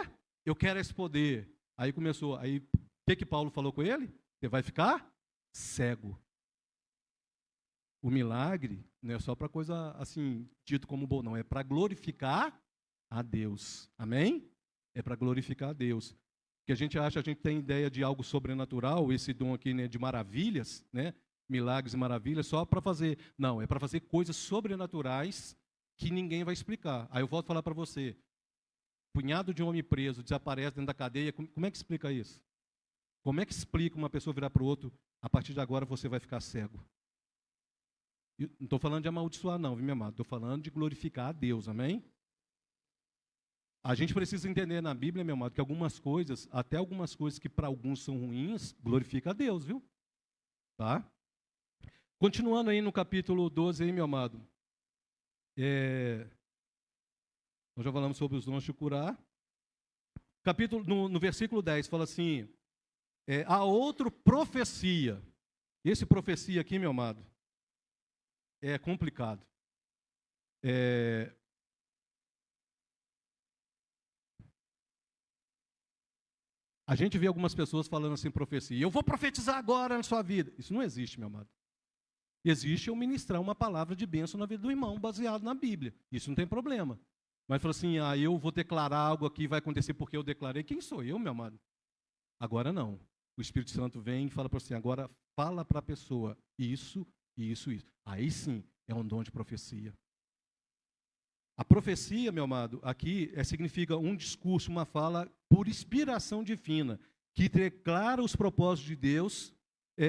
Eu quero esse poder. Aí começou. Aí o que Paulo falou com ele? Você vai ficar cego. O milagre não é só para coisa assim, dito como bom, não. É para glorificar a Deus. Amém? É para glorificar a Deus. Que a gente tem ideia de algo sobrenatural, esse dom aqui, né, de maravilhas, né, milagres e maravilhas, só para fazer. Não, é para fazer coisas sobrenaturais que ninguém vai explicar. Aí eu volto a falar para você. Punhado de homem preso desaparece dentro da cadeia, como é que explica isso? Como é que explica uma pessoa virar para o outro, a partir de agora você vai ficar cego? Eu não estou falando de amaldiçoar não, viu, meu amado? Estou falando de glorificar a Deus, amém? A gente precisa entender na Bíblia, meu amado, que algumas coisas, até algumas coisas que para alguns são ruins, glorifica a Deus, viu? Tá? Continuando aí no capítulo 12, aí, meu amado. Nós já falamos sobre os dons de curar. No versículo 10, fala assim, há outro profecia. Esse profecia aqui, meu amado, é complicado. A gente vê algumas pessoas falando assim, profecia. Eu vou profetizar agora na sua vida. Isso não existe, meu amado. Existe eu ministrar uma palavra de bênção na vida do irmão, baseado na Bíblia. Isso não tem problema. Mas fala assim, eu vou declarar algo aqui, vai acontecer porque eu declarei. Quem sou eu, meu amado? Agora não. O Espírito Santo vem e fala para você, agora fala para a pessoa isso, isso, isso. Aí sim, é um dom de profecia. A profecia, meu amado, aqui significa um discurso, uma fala por inspiração divina, que declara os propósitos de Deus,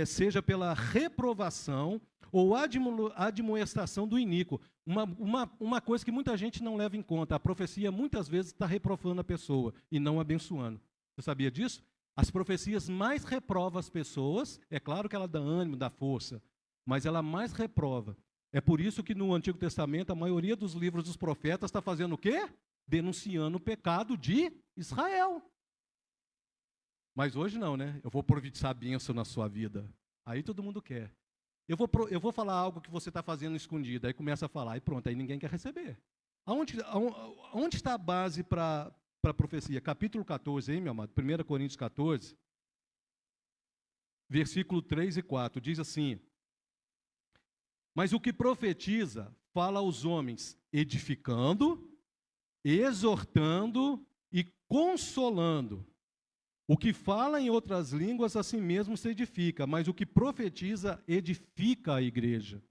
seja pela reprovação ou admoestação do iníquo. Uma coisa que muita gente não leva em conta, a profecia muitas vezes está reprovando a pessoa e não abençoando. Você sabia disso? As profecias mais reprovam as pessoas, é claro que ela dá ânimo, dá força, mas ela mais reprova. É por isso que no Antigo Testamento a maioria dos livros dos profetas está fazendo o quê? Denunciando o pecado de Israel. Mas hoje não, né? Eu vou profetizar bênção na sua vida. Aí todo mundo quer. Eu vou falar algo que você está fazendo escondido. Aí começa a falar e pronto, aí ninguém quer receber. Onde está a base para a profecia? Capítulo 14, hein, meu amado? 1 Coríntios 14, versículo 3 e 4, diz assim: mas o que profetiza fala aos homens, edificando, exortando e consolando. O que fala em outras línguas, assim mesmo se edifica, mas o que profetiza, edifica a igreja.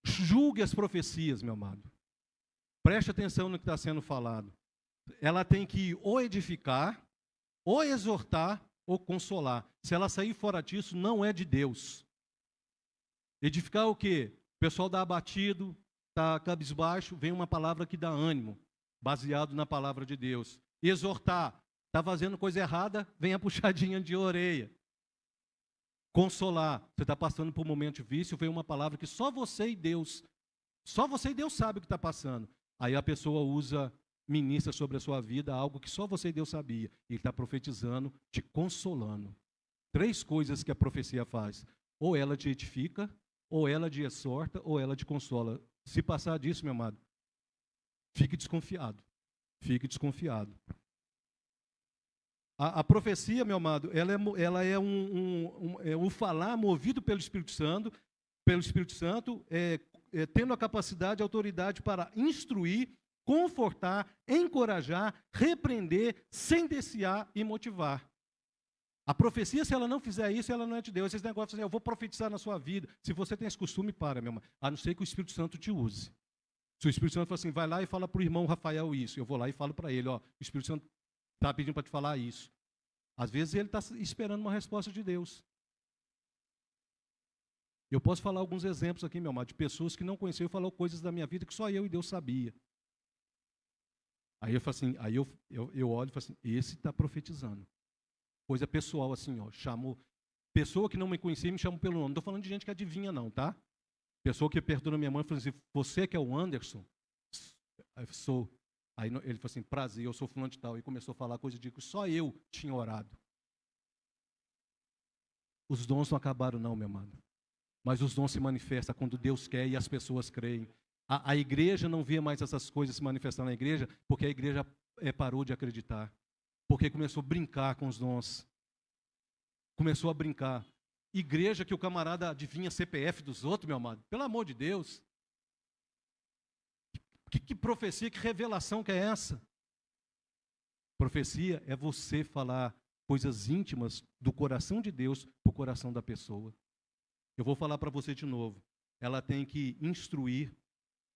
Julgue as profecias, meu amado. Preste atenção no que está sendo falado. Ela tem que ou edificar, ou exortar, ou consolar. Se ela sair fora disso, não é de Deus. Edificar o quê? O pessoal está abatido, está cabisbaixo, vem uma palavra que dá ânimo, baseado na palavra de Deus. Exortar, está fazendo coisa errada, vem a puxadinha de orelha. Consolar, você está passando por um momento difícil, vem uma palavra que só você e Deus sabe o que está passando. Aí a pessoa ministra sobre a sua vida algo que só você e Deus sabia. Ele está profetizando, te consolando. 3 coisas que a profecia faz. Ou ela te edifica, ou ela te exorta, ou ela te consola. Se passar disso, meu amado, fique desconfiado. Fique desconfiado. A profecia, meu amado, ela é um falar movido pelo Espírito Santo, tendo a capacidade e autoridade para instruir, confortar, encorajar, repreender, sentenciar e motivar. A profecia, se ela não fizer isso, ela não é de Deus. Esse negócio assim, eu vou profetizar na sua vida. Se você tem esse costume, para, meu irmão. A não ser que o Espírito Santo te use. Se o Espírito Santo fala assim, vai lá e fala para o irmão Rafael isso. Eu vou lá e falo para ele, ó, o Espírito Santo está pedindo para te falar isso. Às vezes ele está esperando uma resposta de Deus. Eu posso falar alguns exemplos aqui, meu amado, de pessoas que não conheciam e falaram coisas da minha vida que só eu e Deus sabia. Aí eu falo assim, eu olho e falo assim, esse está profetizando. Coisa pessoal assim, ó, chamou. Pessoa que não me conhecia me chamou pelo nome. Não estou falando de gente que adivinha, não, tá? Pessoa que perguntou na minha mãe e falou assim, você que é o Anderson? Aí eu sou. Aí ele falou assim, prazer, eu sou fulano de tal. E começou a falar coisa de que só eu tinha orado. Os dons não acabaram não, meu amado. Mas os dons se manifestam quando Deus quer e as pessoas creem. A igreja não vê mais essas coisas se manifestando na igreja, porque a igreja parou de acreditar. Porque começou a brincar com os dons. Começou a brincar. Igreja que o camarada adivinha CPF dos outros, meu amado. Pelo amor de Deus. Que profecia, que revelação que é essa? Profecia é você falar coisas íntimas do coração de Deus para o coração da pessoa. Eu vou falar para você de novo. Ela tem que instruir,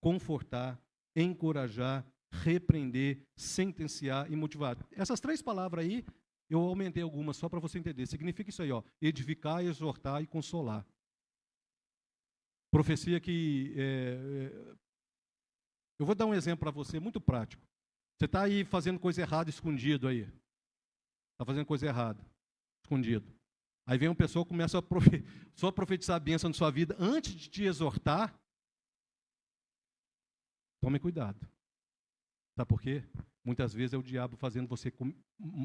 confortar, encorajar, repreender, sentenciar e motivar. Essas 3 palavras aí, eu aumentei algumas só para você entender. Significa isso aí, ó, edificar, exortar e consolar. Profecia que... eu vou dar um exemplo para você, muito prático. Você está aí fazendo coisa errada escondido aí. Está fazendo coisa errada, escondido. Aí vem uma pessoa que começa só a profetizar a bênção na sua vida antes de te exortar. Tome cuidado. Sabe por quê? Muitas vezes é o diabo fazendo você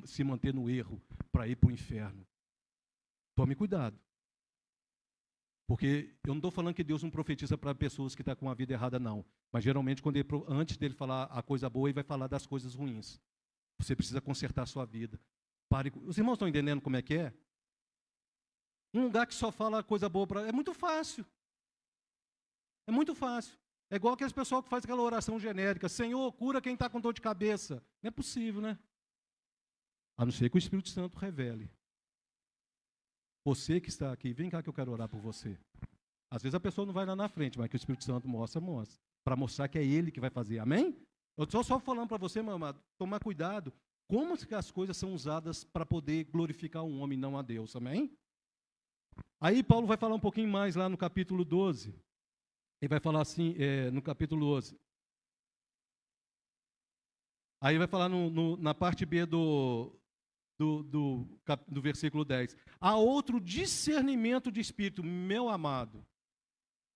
se manter no erro para ir para o inferno. Tome cuidado. Porque eu não estou falando que Deus não profetiza para pessoas que estão com a vida errada, não. Mas geralmente, antes dele falar a coisa boa, ele vai falar das coisas ruins. Você precisa consertar a sua vida. Pare. Os irmãos estão entendendo como é que é? Um lugar que só fala coisa boa para... É muito fácil. É muito fácil. É igual aqueles pessoal que faz aquela oração genérica. Senhor, cura quem está com dor de cabeça. Não é possível, né? A não ser que o Espírito Santo revele. Você que está aqui, vem cá que eu quero orar por você. Às vezes a pessoa não vai lá na frente, mas que o Espírito Santo mostra. Para mostrar que é Ele que vai fazer. Amém? Eu estou só falando para você, meu amado, tomar cuidado. Como que as coisas são usadas para poder glorificar um homem, não a Deus. Amém? Aí Paulo vai falar um pouquinho mais lá no capítulo 12. Ele vai falar assim, no capítulo 12. Aí vai falar na parte B do versículo 10. Há outro discernimento de espírito, meu amado.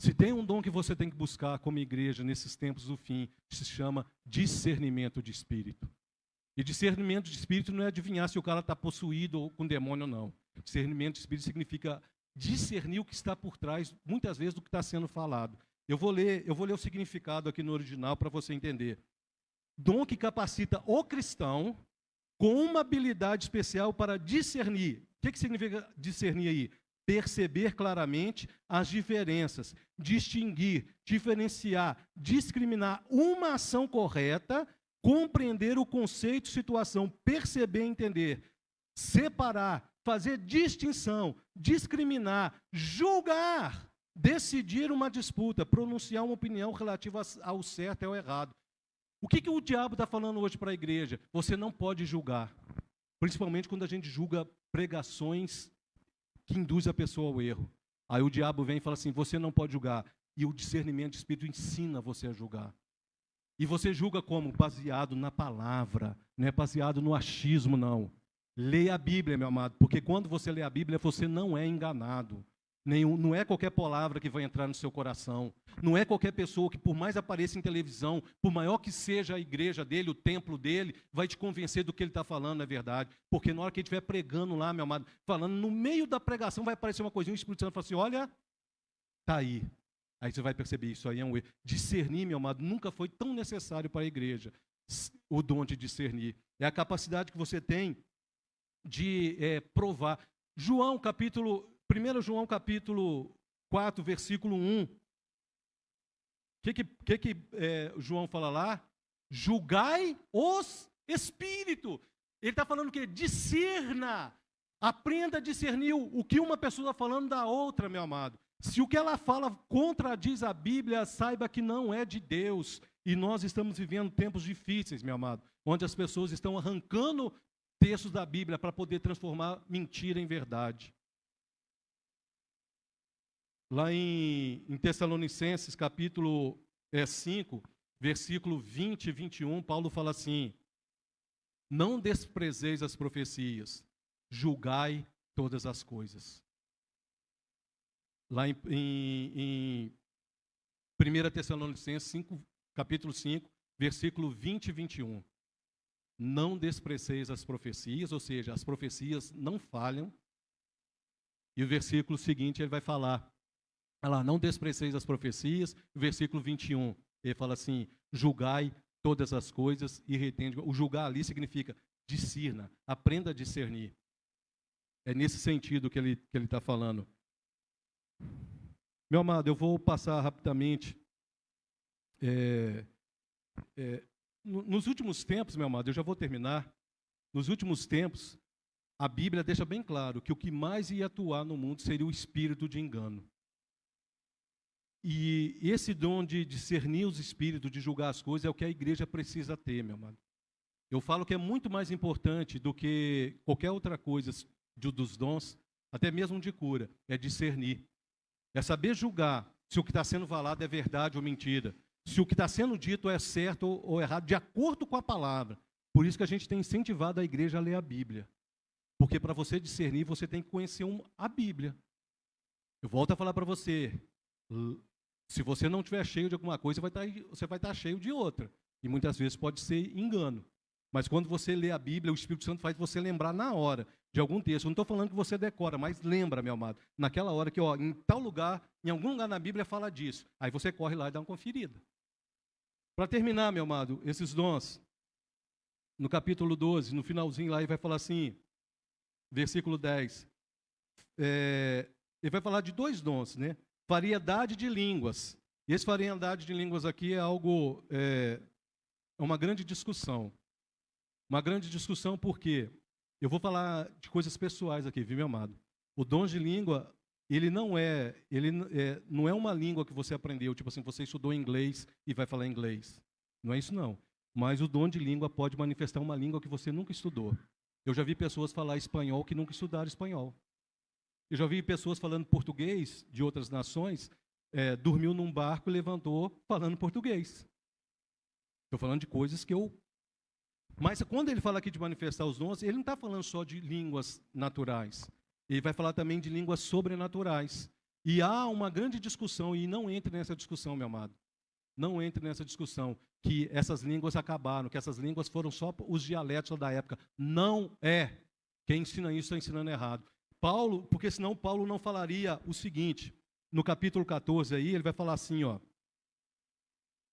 Se tem um dom que você tem que buscar como igreja nesses tempos do fim, se chama discernimento de espírito. E discernimento de espírito não é adivinhar se o cara está possuído ou com demônio ou não. Discernimento de espírito significa discernir o que está por trás, muitas vezes, do que está sendo falado. Eu vou ler o significado aqui no original para você entender. Dom que capacita o cristão com uma habilidade especial para discernir. O que significa discernir aí? Perceber claramente as diferenças, distinguir, diferenciar, discriminar uma ação correta, compreender o conceito, situação, perceber e entender, separar, fazer distinção, discriminar, julgar, decidir uma disputa, pronunciar uma opinião relativa ao certo e ao errado. O que o diabo está falando hoje para a igreja? Você não pode julgar, principalmente quando a gente julga pregações que induzem a pessoa ao erro. Aí o diabo vem e fala assim, você não pode julgar. E o discernimento de espírito ensina você a julgar. E você julga como? Baseado na palavra, não é baseado no achismo, não. Leia a Bíblia, meu amado, porque quando você lê a Bíblia, você não é enganado. Não é qualquer palavra que vai entrar no seu coração. Não é qualquer pessoa que, por mais apareça em televisão, por maior que seja a igreja dele, o templo dele, vai te convencer do que ele está falando, é verdade. Porque na hora que ele estiver pregando lá, meu amado, falando, no meio da pregação vai aparecer uma coisinha, o Espírito Santo fala assim, olha, está aí. Aí você vai perceber, isso aí é um erro. Discernir, meu amado, nunca foi tão necessário para a igreja. O dom de discernir. É a capacidade que você tem de provar. 1 João capítulo 4, versículo 1. O que João fala lá? Julgai os espíritos. Ele está falando o quê? Discerna. Aprenda a discernir o que uma pessoa está falando da outra, meu amado. Se o que ela fala contradiz a Bíblia, saiba que não é de Deus. E nós estamos vivendo tempos difíceis, meu amado, onde as pessoas estão arrancando textos da Bíblia para poder transformar mentira em verdade. Lá em Tessalonicenses, capítulo 5, versículo 20 e 21, Paulo fala assim: não desprezeis as profecias, julgai todas as coisas. Lá em 1 Tessalonicenses 5, capítulo 5, versículo 20 e 21. Não desprezeis as profecias, ou seja, as profecias não falham. E o versículo seguinte ele vai falar, olha lá, não desprezeis as profecias. O versículo 21, ele fala assim: julgai todas as coisas e retende. O julgar ali significa discirna, aprenda a discernir. É nesse sentido que ele está falando. Meu amado, eu vou passar rapidamente. Nos últimos tempos, meu amado, eu já vou terminar. Nos últimos tempos, a Bíblia deixa bem claro que o que mais ia atuar no mundo seria o espírito de engano. E esse dom de discernir os espíritos, de julgar as coisas, é o que a igreja precisa ter, meu amado. Eu falo que é muito mais importante do que qualquer outra coisa dos dons, até mesmo de cura, é discernir. É saber julgar se o que está sendo falado é verdade ou mentira. Se o que está sendo dito é certo ou errado, de acordo com a palavra. Por isso que a gente tem incentivado a igreja a ler a Bíblia. Porque para você discernir, você tem que conhecer a Bíblia. Eu volto a falar para você, se você não estiver cheio de alguma coisa, você vai estar cheio de outra. E muitas vezes pode ser engano. Mas quando você lê a Bíblia, o Espírito Santo faz você lembrar na hora de algum texto. Eu não estou falando que você decora, mas lembra, meu amado, naquela hora que, em tal lugar, em algum lugar na Bíblia fala disso. Aí você corre lá e dá uma conferida. Para terminar, meu amado, esses dons, no capítulo 12, no finalzinho lá, ele vai falar assim, versículo 10, ele vai falar de 2 dons, né? Variedade de línguas. E esse variedade de línguas aqui é algo, é uma grande discussão. Uma grande discussão porque eu vou falar de coisas pessoais aqui, viu, meu amado? O dom de língua, ele não é uma língua que você aprendeu, tipo assim, você estudou inglês e vai falar inglês. Não é isso, não. Mas o dom de língua pode manifestar uma língua que você nunca estudou. Eu já vi pessoas falar espanhol que nunca estudaram espanhol. Eu já vi pessoas falando português de outras nações, dormiu num barco e levantou falando português. Estou falando de coisas que eu... Mas quando ele fala aqui de manifestar os dons, ele não está falando só de línguas naturais. Ele vai falar também de línguas sobrenaturais. E há uma grande discussão, e não entre nessa discussão, meu amado. Não entre nessa discussão, que essas línguas acabaram, que essas línguas foram só os dialetos da época. Não é. Quem ensina isso está ensinando errado. Paulo, porque senão Paulo não falaria o seguinte, no capítulo 14 aí, ele vai falar assim, ó.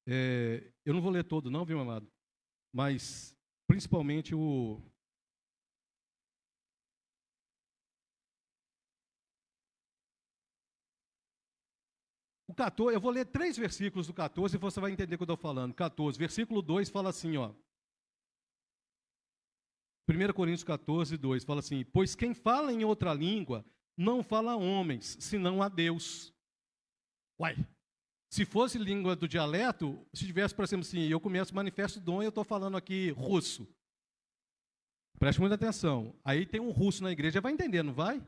Eu não vou ler todo não, viu, amado? Mas, principalmente o O 14, eu vou ler 3 versículos do 14 e você vai entender o que eu estou falando. 14, versículo 2 fala assim, ó. 1 Coríntios 14, 2 fala assim: pois quem fala em outra língua não fala a homens, senão a Deus. Uai, se fosse língua do dialeto, se tivesse, por exemplo, assim, eu começo manifesto dom e eu estou falando aqui russo. Preste muita atenção. Aí tem um russo na igreja, vai entender, não vai?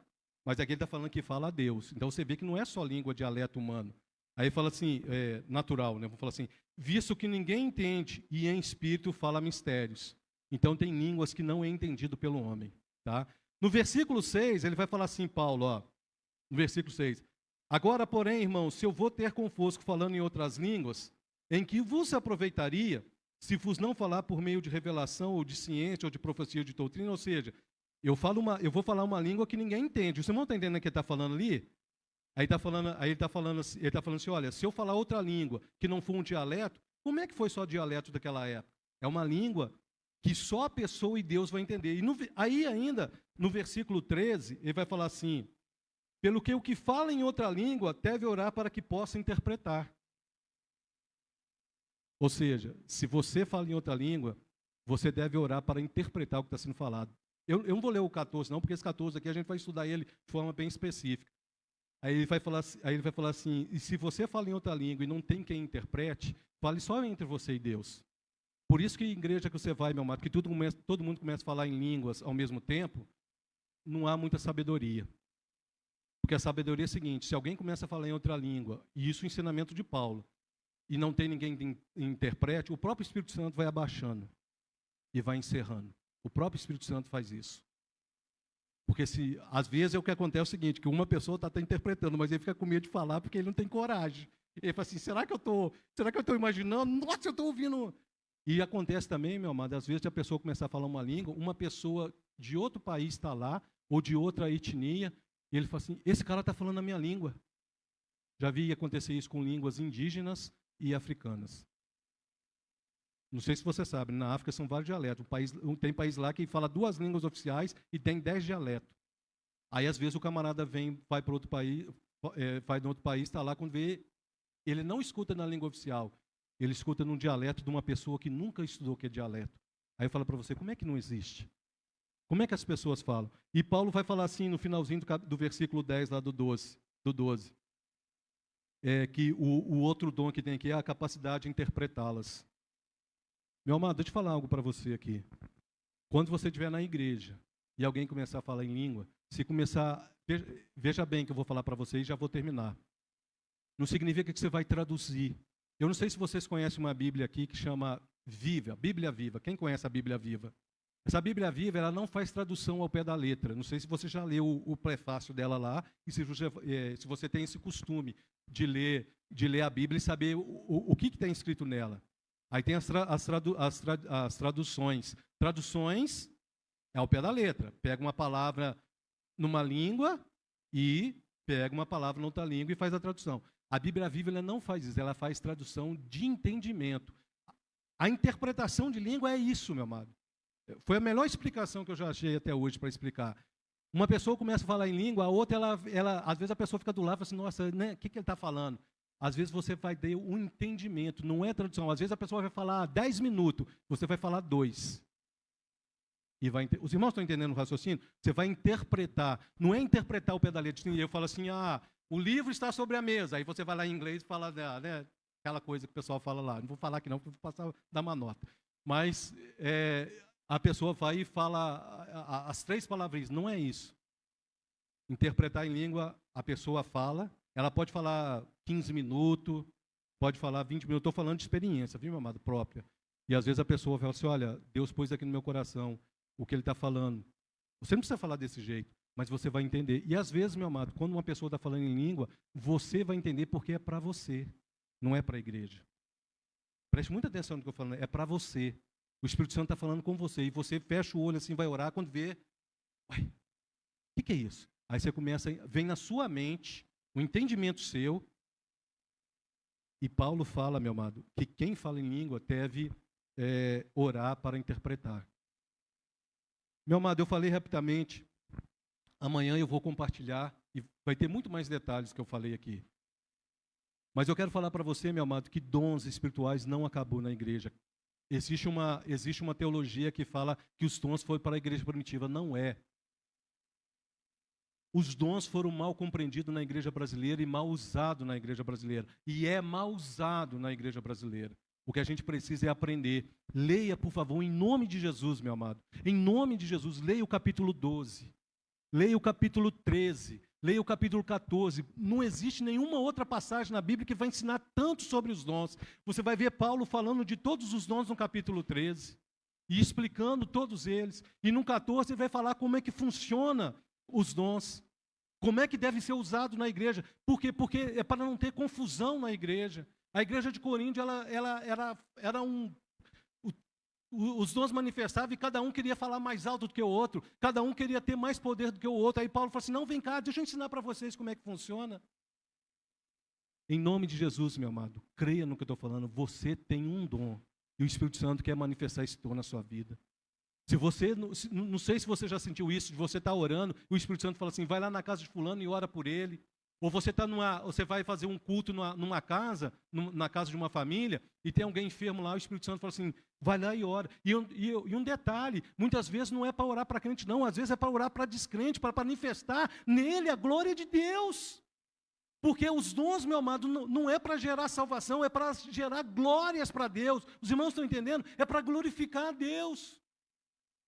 Mas aqui ele está falando que fala a Deus. Então você vê que não é só língua, dialeto humano. Aí fala assim, natural, né? Vou falar assim, visto que ninguém entende e em espírito fala mistérios. Então tem línguas que não é entendido pelo homem, tá? No versículo 6, ele vai falar assim, Paulo, ó, no versículo 6, agora, porém, irmãos, se eu vou ter convosco falando em outras línguas, em que vos aproveitaria, se vos não falar por meio de revelação, ou de ciência, ou de profecia, ou de doutrina, ou seja, eu vou falar uma língua que ninguém entende. Você não está entendendo o que ele está falando ali? Aí ele está falando assim, olha, se eu falar outra língua que não for um dialeto, como é que foi só dialeto daquela época? É uma língua que só a pessoa e Deus vai entender. E aí ainda, no versículo 13, ele vai falar assim, pelo que o que fala em outra língua deve orar para que possa interpretar. Ou seja, se você fala em outra língua, você deve orar para interpretar o que está sendo falado. Eu não vou ler o 14 não, porque esse 14 aqui a gente vai estudar ele de forma bem específica. Aí ele vai falar assim, e se você fala em outra língua e não tem quem interprete, fale só entre você e Deus. Por isso que a igreja que você vai, meu amado, que todo mundo começa a falar em línguas ao mesmo tempo, não há muita sabedoria. Porque a sabedoria é a seguinte: se alguém começa a falar em outra língua, e isso é o ensinamento de Paulo, e não tem ninguém que interprete, o próprio Espírito Santo vai abaixando e vai encerrando. O próprio Espírito Santo faz isso. Porque às vezes o que acontece é o seguinte, que uma pessoa está interpretando, mas ele fica com medo de falar porque ele não tem coragem. Ele fala assim, será que eu estou imaginando? Nossa, eu estou ouvindo. E acontece também, meu amado, às vezes a pessoa começar a falar uma língua, uma pessoa de outro país está lá, ou de outra etnia, e ele fala assim, esse cara está falando a minha língua. Já vi acontecer isso com línguas indígenas e africanas. Não sei se você sabe, na África são vários dialetos. Tem país lá que fala 2 línguas oficiais e tem 10 dialetos. Aí, às vezes, o camarada vai para outro país, vai de outro país, está lá, quando vê, ele não escuta na língua oficial, ele escuta num dialeto de uma pessoa que nunca estudou que é dialeto. Aí eu falo para você, como é que não existe? Como é que as pessoas falam? E Paulo vai falar assim, no finalzinho do versículo 10, lá do 12. Que o outro dom que tem aqui é a capacidade de interpretá-las. Meu amado, deixa eu falar algo para você aqui. Quando você estiver na igreja e alguém começar a falar em língua, se começar, veja bem que eu vou falar para você e já vou terminar. Não significa que você vai traduzir. Eu não sei se vocês conhecem uma Bíblia aqui que chama Viva, Bíblia Viva. Quem conhece a Bíblia Viva? Essa Bíblia Viva, ela não faz tradução ao pé da letra. Não sei se você já leu o prefácio dela lá e se você tem esse costume de ler a Bíblia e saber o que está escrito nela. Aí tem as traduções. Traduções é ao pé da letra. Pega uma palavra numa língua e pega uma palavra em outra língua e faz a tradução. A Bíblia Viva ela não faz isso, ela faz tradução de entendimento. A interpretação de língua é isso, meu amado. Foi a melhor explicação que eu já achei até hoje para explicar. Uma pessoa começa a falar em língua, a outra, às vezes a pessoa fica do lado e fala assim, nossa, né, o que ele está falando? Às vezes você vai ter um entendimento, não é tradução. Às vezes a pessoa vai falar 10 minutos, você vai falar 2. Os irmãos estão entendendo o raciocínio? Você vai interpretar, não é interpretar o pé da letra. Eu falo assim, o livro está sobre a mesa. Aí você vai lá em inglês e fala, né, aquela coisa que o pessoal fala lá. Não vou falar aqui não, porque vou dar uma nota. Mas a pessoa vai e fala as 3 palavrinhas. Não é isso. Interpretar em língua, a pessoa fala. Ela pode falar 15 minutos, pode falar 20 minutos. Estou falando de experiência, viu, meu amado, própria. E às vezes a pessoa fala assim, olha, Deus pôs aqui no meu coração o que Ele está falando. Você não precisa falar desse jeito, mas você vai entender. E às vezes, meu amado, quando uma pessoa está falando em língua, você vai entender porque é para você, não é para a igreja. Preste muita atenção no que eu estou falando, é para você. O Espírito Santo está falando com você, e você fecha o olho assim, vai orar, quando vê, uai, o que é isso? Aí você vem na sua mente, o entendimento seu, e Paulo fala, meu amado, que quem fala em língua deve orar para interpretar. Meu amado, eu falei rapidamente, amanhã eu vou compartilhar, e vai ter muito mais detalhes que eu falei aqui. Mas eu quero falar para você, meu amado, que dons espirituais não acabou na igreja. Existe uma teologia que fala que os dons foram para a igreja primitiva. Não é. Os dons foram mal compreendidos na igreja brasileira e mal usados na igreja brasileira. E é mal usado na igreja brasileira. O que a gente precisa é aprender. Leia, por favor, em nome de Jesus, meu amado. Em nome de Jesus, leia o capítulo 12. Leia o capítulo 13. Leia o capítulo 14. Não existe nenhuma outra passagem na Bíblia que vai ensinar tanto sobre os dons. Você vai ver Paulo falando de todos os dons no capítulo 13. E explicando todos eles. E no 14 ele vai falar como é que funciona os dons, como é que deve ser usado na igreja. Por quê? Porque é para não ter confusão na igreja. A igreja de Corinto, os dons manifestavam e cada um queria falar mais alto do que o outro, cada um queria ter mais poder do que o outro. Aí Paulo falou assim, não, vem cá, deixa eu ensinar para vocês como é que funciona. Em nome de Jesus, meu amado, creia no que eu estou falando, você tem um dom, e o Espírito Santo quer manifestar esse dom na sua vida. Se você, não sei se você já sentiu isso, de você estar orando, e o Espírito Santo fala assim, vai lá na casa de fulano e ora por ele. Ou você vai fazer um culto numa casa, na casa de uma família, e tem alguém enfermo lá, o Espírito Santo fala assim, vai lá e ora. E um detalhe, muitas vezes não é para orar para crente, não, às vezes é para orar para descrente, para manifestar nele a glória de Deus. Porque os dons, meu amado, não é para gerar salvação, é para gerar glórias para Deus. Os irmãos estão entendendo? É para glorificar a Deus.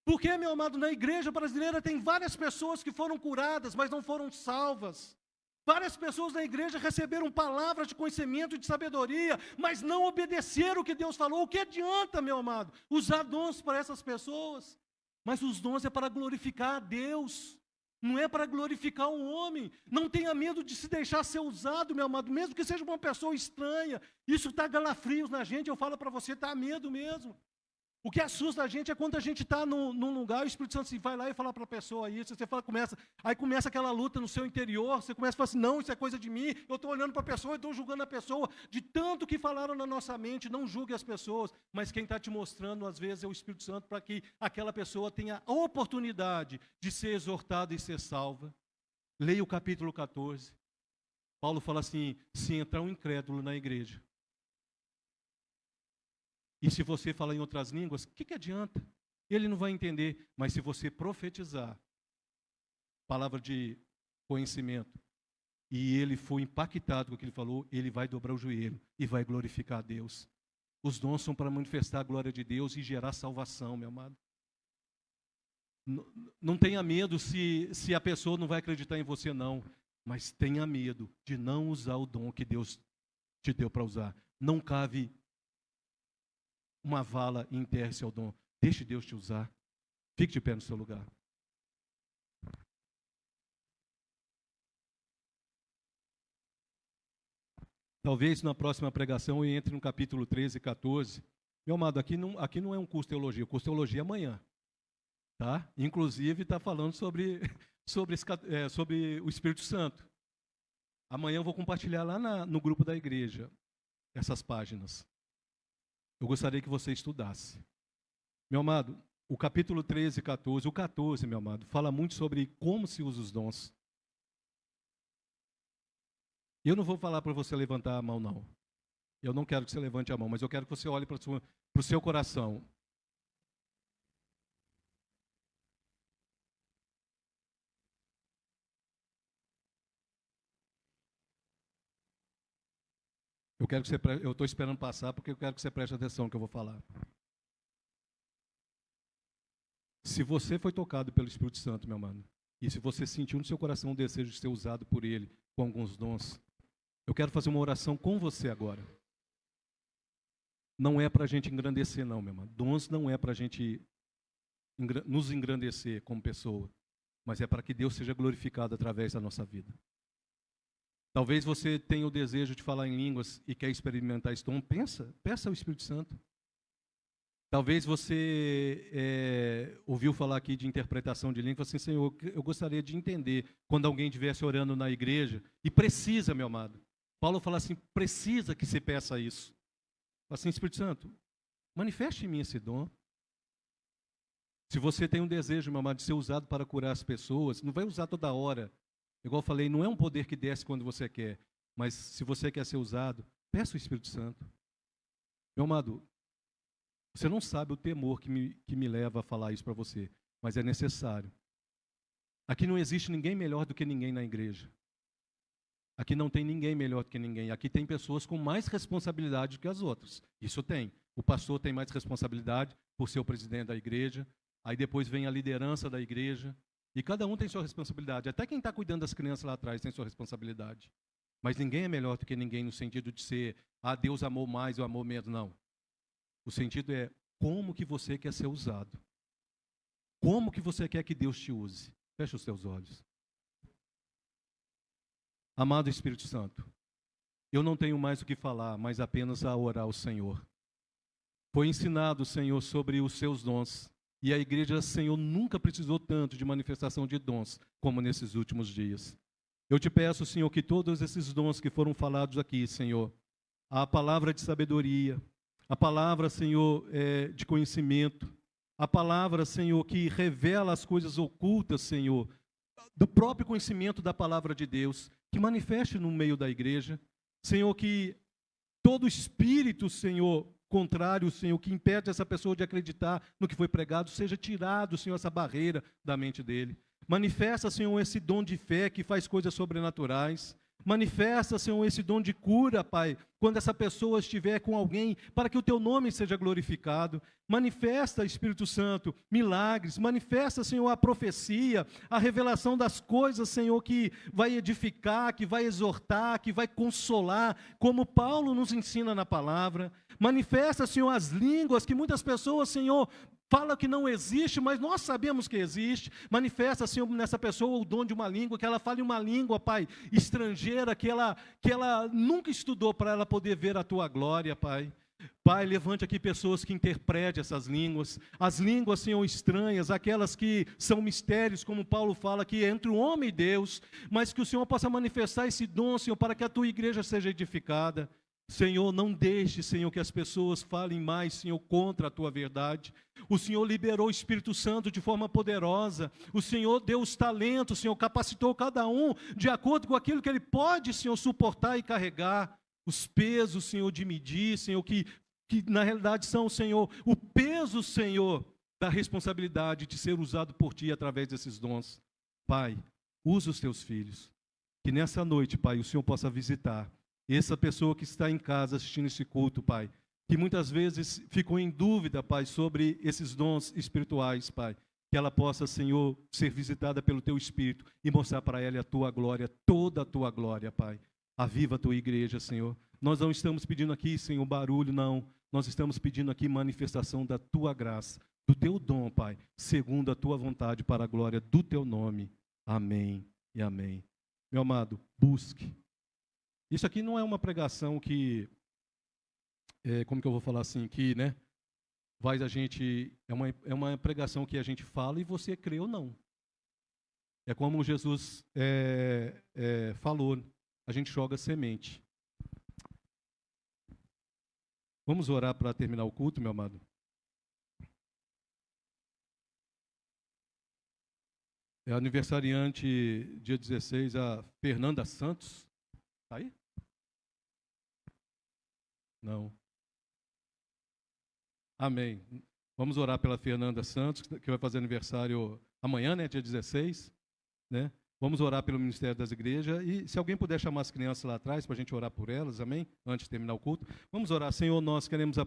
Porque, meu amado, na igreja brasileira tem várias pessoas que foram curadas, mas não foram salvas. Várias pessoas na igreja receberam palavras de conhecimento e de sabedoria, mas não obedeceram o que Deus falou. O que adianta, meu amado, usar dons para essas pessoas? Mas os dons é para glorificar a Deus, não é para glorificar um homem. Não tenha medo de se deixar ser usado, meu amado, mesmo que seja uma pessoa estranha. Isso está galafrios na gente, eu falo para você, está medo mesmo. O que assusta a gente é quando a gente está num lugar, o Espírito Santo vai lá e fala para a pessoa isso, você fala, aí começa aquela luta no seu interior, você começa a falar assim, não, isso é coisa de mim, eu estou olhando para a pessoa, eu estou julgando a pessoa, de tanto que falaram na nossa mente, não julgue as pessoas, mas quem está te mostrando, às vezes, é o Espírito Santo, para que aquela pessoa tenha a oportunidade de ser exortada e ser salva. Leia o capítulo 14. Paulo fala assim, se entrar um incrédulo na igreja, e se você falar em outras línguas, o que adianta? Ele não vai entender. Mas se você profetizar, palavra de conhecimento, e ele for impactado com o que ele falou, ele vai dobrar o joelho e vai glorificar a Deus. Os dons são para manifestar a glória de Deus e gerar salvação, meu amado. Não tenha medo se a pessoa não vai acreditar em você, não. Mas tenha medo de não usar o dom que Deus te deu para usar. Não cave uma vala e enterre-se ao dom. Deixe Deus te usar. Fique de pé no seu lugar. Talvez na próxima pregação eu entre no capítulo 13 e 14. Meu amado, aqui não é um curso de teologia. O curso de teologia é amanhã. Tá? Inclusive está falando sobre o Espírito Santo. Amanhã eu vou compartilhar lá no grupo da igreja essas páginas. Eu gostaria que você estudasse. Meu amado, o capítulo 13 e 14, o 14, meu amado, fala muito sobre como se usa os dons. Eu não vou falar para você levantar a mão, não. Eu não quero que você levante a mão, mas eu quero que você olhe para o seu coração. Eu estou esperando passar porque eu quero que você preste atenção no que eu vou falar. Se você foi tocado pelo Espírito Santo, meu amado, e se você sentiu no seu coração o desejo de ser usado por Ele com alguns dons, eu quero fazer uma oração com você agora. Não é para a gente engrandecer, não, meu amado. Dons não é para a gente nos engrandecer como pessoa, mas é para que Deus seja glorificado através da nossa vida. Talvez você tenha o desejo de falar em línguas e quer experimentar esse dom. Peça ao Espírito Santo. Talvez você ouviu falar aqui de interpretação de línguas, assim, Senhor, eu gostaria de entender quando alguém estivesse orando na igreja, e precisa, meu amado. Paulo fala assim, precisa que se peça isso. Fala assim, Espírito Santo, manifeste em mim esse dom. Se você tem um desejo, meu amado, de ser usado para curar as pessoas, não vai usar toda hora. Igual eu falei, não é um poder que desce quando você quer, mas se você quer ser usado, peça o Espírito Santo. Meu amado, você não sabe o temor que me leva a falar isso para você, mas é necessário. Aqui não existe ninguém melhor do que ninguém na igreja. Aqui não tem ninguém melhor do que ninguém. Aqui tem pessoas com mais responsabilidade do que as outras. Isso tem. O pastor tem mais responsabilidade por ser o presidente da igreja. Aí depois vem a liderança da igreja. E cada um tem sua responsabilidade. Até quem está cuidando das crianças lá atrás tem sua responsabilidade. Mas ninguém é melhor do que ninguém no sentido de ser, Deus amou mais, eu amou menos. Não. O sentido é como que você quer ser usado. Como que você quer que Deus te use. Feche os seus olhos. Amado Espírito Santo, eu não tenho mais o que falar, mas apenas a orar ao Senhor. Foi ensinado, Senhor, sobre os seus dons. E a igreja, Senhor, nunca precisou tanto de manifestação de dons como nesses últimos dias. Eu te peço, Senhor, que todos esses dons que foram falados aqui, Senhor, a palavra de sabedoria, a palavra, Senhor, de conhecimento, a palavra, Senhor, que revela as coisas ocultas, Senhor, do próprio conhecimento da palavra de Deus, que manifeste no meio da igreja. Senhor, que todo espírito, Senhor, contrário, Senhor, que impede essa pessoa de acreditar no que foi pregado, seja tirado, Senhor, essa barreira da mente dele. Manifesta, Senhor, esse dom de fé que faz coisas sobrenaturais. Manifesta, Senhor, esse dom de cura, Pai, quando essa pessoa estiver com alguém, para que o Teu nome seja glorificado. Manifesta, Espírito Santo, milagres. Manifesta, Senhor, a profecia, a revelação das coisas, Senhor, que vai edificar, que vai exortar, que vai consolar, como Paulo nos ensina na palavra. Manifesta, Senhor, as línguas que muitas pessoas, Senhor, fala que não existe, mas nós sabemos que existe. Manifesta, Senhor, nessa pessoa o dom de uma língua, que ela fale uma língua, Pai, estrangeira, que ela nunca estudou, para ela poder ver a Tua glória, Pai. Pai, levante aqui pessoas que interpretem essas línguas, as línguas, Senhor, estranhas, aquelas que são mistérios, como Paulo fala, que é entre o homem e Deus, mas que o Senhor possa manifestar esse dom, Senhor, para que a Tua igreja seja edificada. Senhor, não deixe, Senhor, que as pessoas falem mais, Senhor, contra a Tua verdade. O Senhor liberou o Espírito Santo de forma poderosa. O Senhor deu os talentos, Senhor, capacitou cada um de acordo com aquilo que ele pode, Senhor, suportar e carregar. Os pesos, Senhor, de medir, Senhor, que na realidade são, Senhor, o peso, Senhor, da responsabilidade de ser usado por Ti através desses dons. Pai, usa os Teus filhos. Que nessa noite, Pai, o Senhor possa visitar essa pessoa que está em casa assistindo esse culto, Pai, que muitas vezes ficou em dúvida, Pai, sobre esses dons espirituais, Pai, que ela possa, Senhor, ser visitada pelo Teu Espírito e mostrar para ela a Tua glória, toda a Tua glória, Pai. Aviva a Tua igreja, Senhor. Nós não estamos pedindo aqui, Senhor, barulho, não. Nós estamos pedindo aqui manifestação da Tua graça, do Teu dom, Pai, segundo a Tua vontade, para a glória do Teu nome. Amém e amém. Meu amado, busque. Isso aqui não é uma pregação que, como que eu vou falar assim, que, né, faz a gente, é uma pregação que a gente fala e você crê ou não. É como Jesus falou, a gente joga semente. Vamos orar para terminar o culto, meu amado? É aniversariante, dia 16, a Fernanda Santos. Está aí? Não. Amém. Vamos orar pela Fernanda Santos, que vai fazer aniversário amanhã, né, dia 16. Né? Vamos orar pelo Ministério das Igrejas. E se alguém puder chamar as crianças lá atrás, para a gente orar por elas, amém? Antes de terminar o culto. Vamos orar. Senhor, nós queremos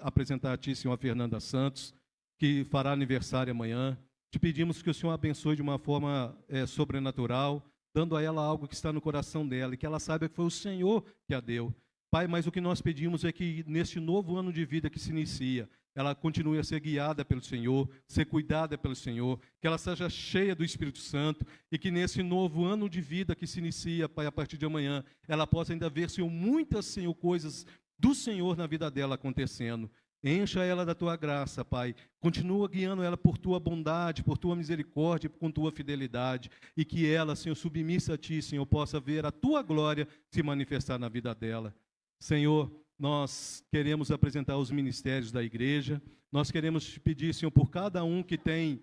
apresentar a Ti, Senhor, a Fernanda Santos, que fará aniversário amanhã. Te pedimos que o Senhor abençoe de uma forma sobrenatural, dando a ela algo que está no coração dela, e que ela saiba que foi o Senhor que a deu. Pai, mas o que nós pedimos é que neste novo ano de vida que se inicia, ela continue a ser guiada pelo Senhor, ser cuidada pelo Senhor, que ela seja cheia do Espírito Santo, e que nesse novo ano de vida que se inicia, Pai, a partir de amanhã, ela possa ainda ver, Senhor, muitas, Senhor, coisas do Senhor na vida dela acontecendo. Encha ela da Tua graça, Pai. Continua guiando ela por Tua bondade, por Tua misericórdia, com Tua fidelidade. E que ela, Senhor, submissa a Ti, Senhor, possa ver a Tua glória se manifestar na vida dela. Senhor, nós queremos apresentar os ministérios da igreja. Nós queremos te pedir, Senhor, por cada um que tem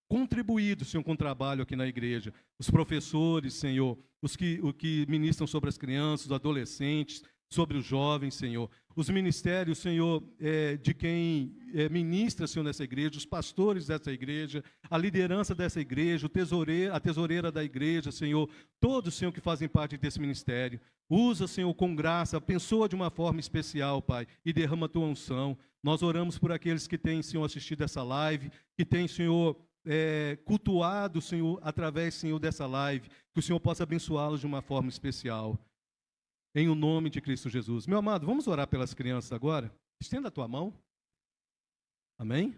contribuído, Senhor, com o trabalho aqui na igreja. Os professores, Senhor, os que ministram sobre as crianças, os adolescentes, sobre os jovens, Senhor. Os ministérios, Senhor, de quem ministra, Senhor, nessa igreja, os pastores dessa igreja, a liderança dessa igreja, a tesoureira da igreja, Senhor, todos, Senhor, que fazem parte desse ministério. Usa, Senhor, com graça, abençoa de uma forma especial, Pai, e derrama a Tua unção. Nós oramos por aqueles que têm, Senhor, assistido essa live, que têm, Senhor, cultuado, Senhor, através, Senhor, dessa live, que o Senhor possa abençoá-los de uma forma especial. Em o nome de Cristo Jesus. Meu amado, vamos orar pelas crianças agora? Estenda a tua mão. Amém?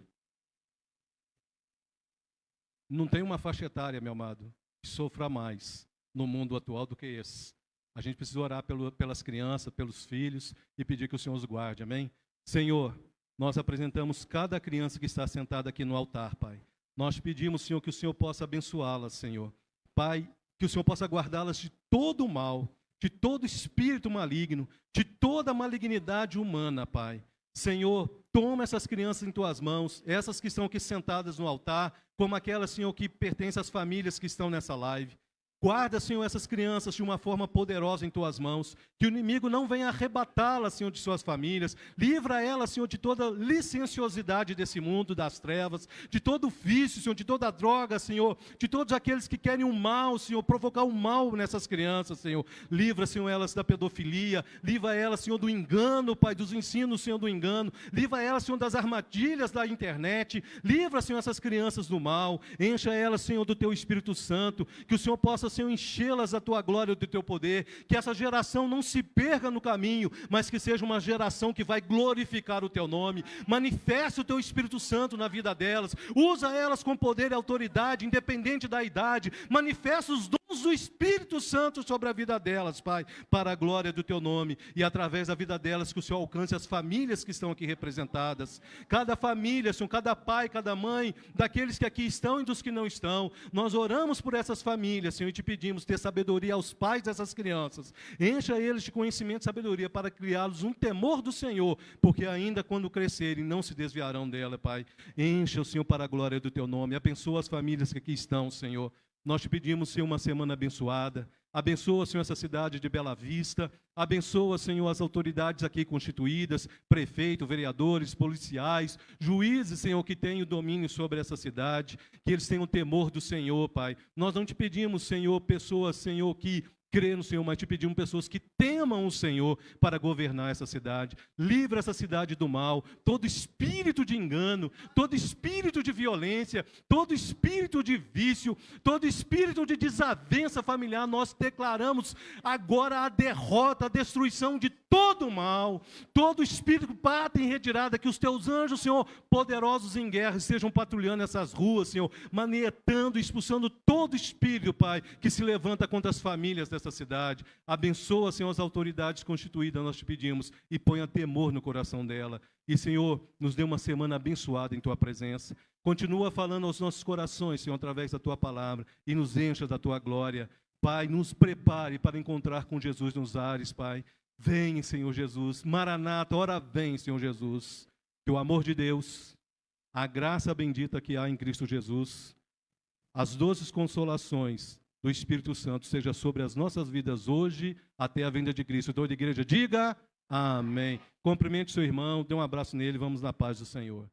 Não tem uma faixa etária, meu amado, que sofra mais no mundo atual do que esse. A gente precisa orar pelas crianças, pelos filhos e pedir que o Senhor os guarde, amém? Senhor, nós apresentamos cada criança que está sentada aqui no altar, Pai. Nós pedimos, Senhor, que o Senhor possa abençoá-las, Senhor. Pai, que o Senhor possa guardá-las de todo o mal, de todo espírito maligno, de toda malignidade humana, Pai. Senhor, toma essas crianças em Tuas mãos, essas que estão aqui sentadas no altar, como aquelas, Senhor, que pertencem às famílias que estão nessa live. Guarda, Senhor, essas crianças de uma forma poderosa em Tuas mãos. Que o inimigo não venha arrebatá-las, Senhor, de suas famílias. Livra elas, Senhor, de toda licenciosidade desse mundo, das trevas, de todo vício, Senhor, de toda droga, Senhor, de todos aqueles que querem o mal, Senhor, provocar o mal nessas crianças, Senhor. Livra, Senhor, elas da pedofilia. Livra elas, Senhor, do engano, Pai, dos ensinos, Senhor, do engano. Livra elas, Senhor, das armadilhas da internet. Livra, Senhor, essas crianças do mal. Encha elas, Senhor, do Teu Espírito Santo. Que o Senhor possa, Senhor, enchê-las da Tua glória e do Teu poder, que essa geração não se perca no caminho, mas que seja uma geração que vai glorificar o Teu nome. Manifeste o Teu Espírito Santo na vida delas, usa elas com poder e autoridade, independente da idade, manifesta os dons do Espírito Santo sobre a vida delas, Pai, para a glória do Teu nome, e através da vida delas, que o Senhor alcance as famílias que estão aqui representadas, cada família, Senhor, cada pai, cada mãe, daqueles que aqui estão e dos que não estão. Nós oramos por essas famílias, Senhor, e te pedimos ter sabedoria aos pais dessas crianças. Encha eles de conhecimento e sabedoria para criá-los um temor do Senhor, porque ainda quando crescerem não se desviarão dela, Pai. Encha o Senhor para a glória do Teu nome. Abençoa as famílias que aqui estão, Senhor. Nós te pedimos, Senhor, uma semana abençoada. Abençoa, Senhor, essa cidade de Bela Vista. Abençoa, Senhor, as autoridades aqui constituídas, prefeito, vereadores, policiais, juízes, Senhor, que têm o domínio sobre essa cidade, que eles tenham o temor do Senhor, Pai. Nós não te pedimos, Senhor, pessoas, Senhor, que crê no Senhor, mas te pedimos pessoas que temam o Senhor para governar essa cidade. Livra essa cidade do mal, todo espírito de engano, todo espírito de violência, todo espírito de vício, todo espírito de desavença familiar. Nós declaramos agora a derrota, a destruição de todo o mal, todo espírito pata em retirada, que os Teus anjos, Senhor, poderosos em guerra, estejam patrulhando essas ruas, Senhor, manietando, expulsando todo espírito, Pai, que se levanta contra as famílias dessa cidade. Abençoa, Senhor, as autoridades constituídas, nós te pedimos, e ponha temor no coração dela. E, Senhor, nos dê uma semana abençoada em Tua presença. Continua falando aos nossos corações, Senhor, através da Tua palavra, e nos encha da Tua glória. Pai, nos prepare para encontrar com Jesus nos ares, Pai. Vem, Senhor Jesus. Maranata, ora vem, Senhor Jesus. Que o amor de Deus, a graça bendita que há em Cristo Jesus, as doces consolações do Espírito Santo seja sobre as nossas vidas hoje até a vinda de Cristo. Toda a igreja diga amém. Cumprimente seu irmão, dê um abraço nele, vamos na paz do Senhor.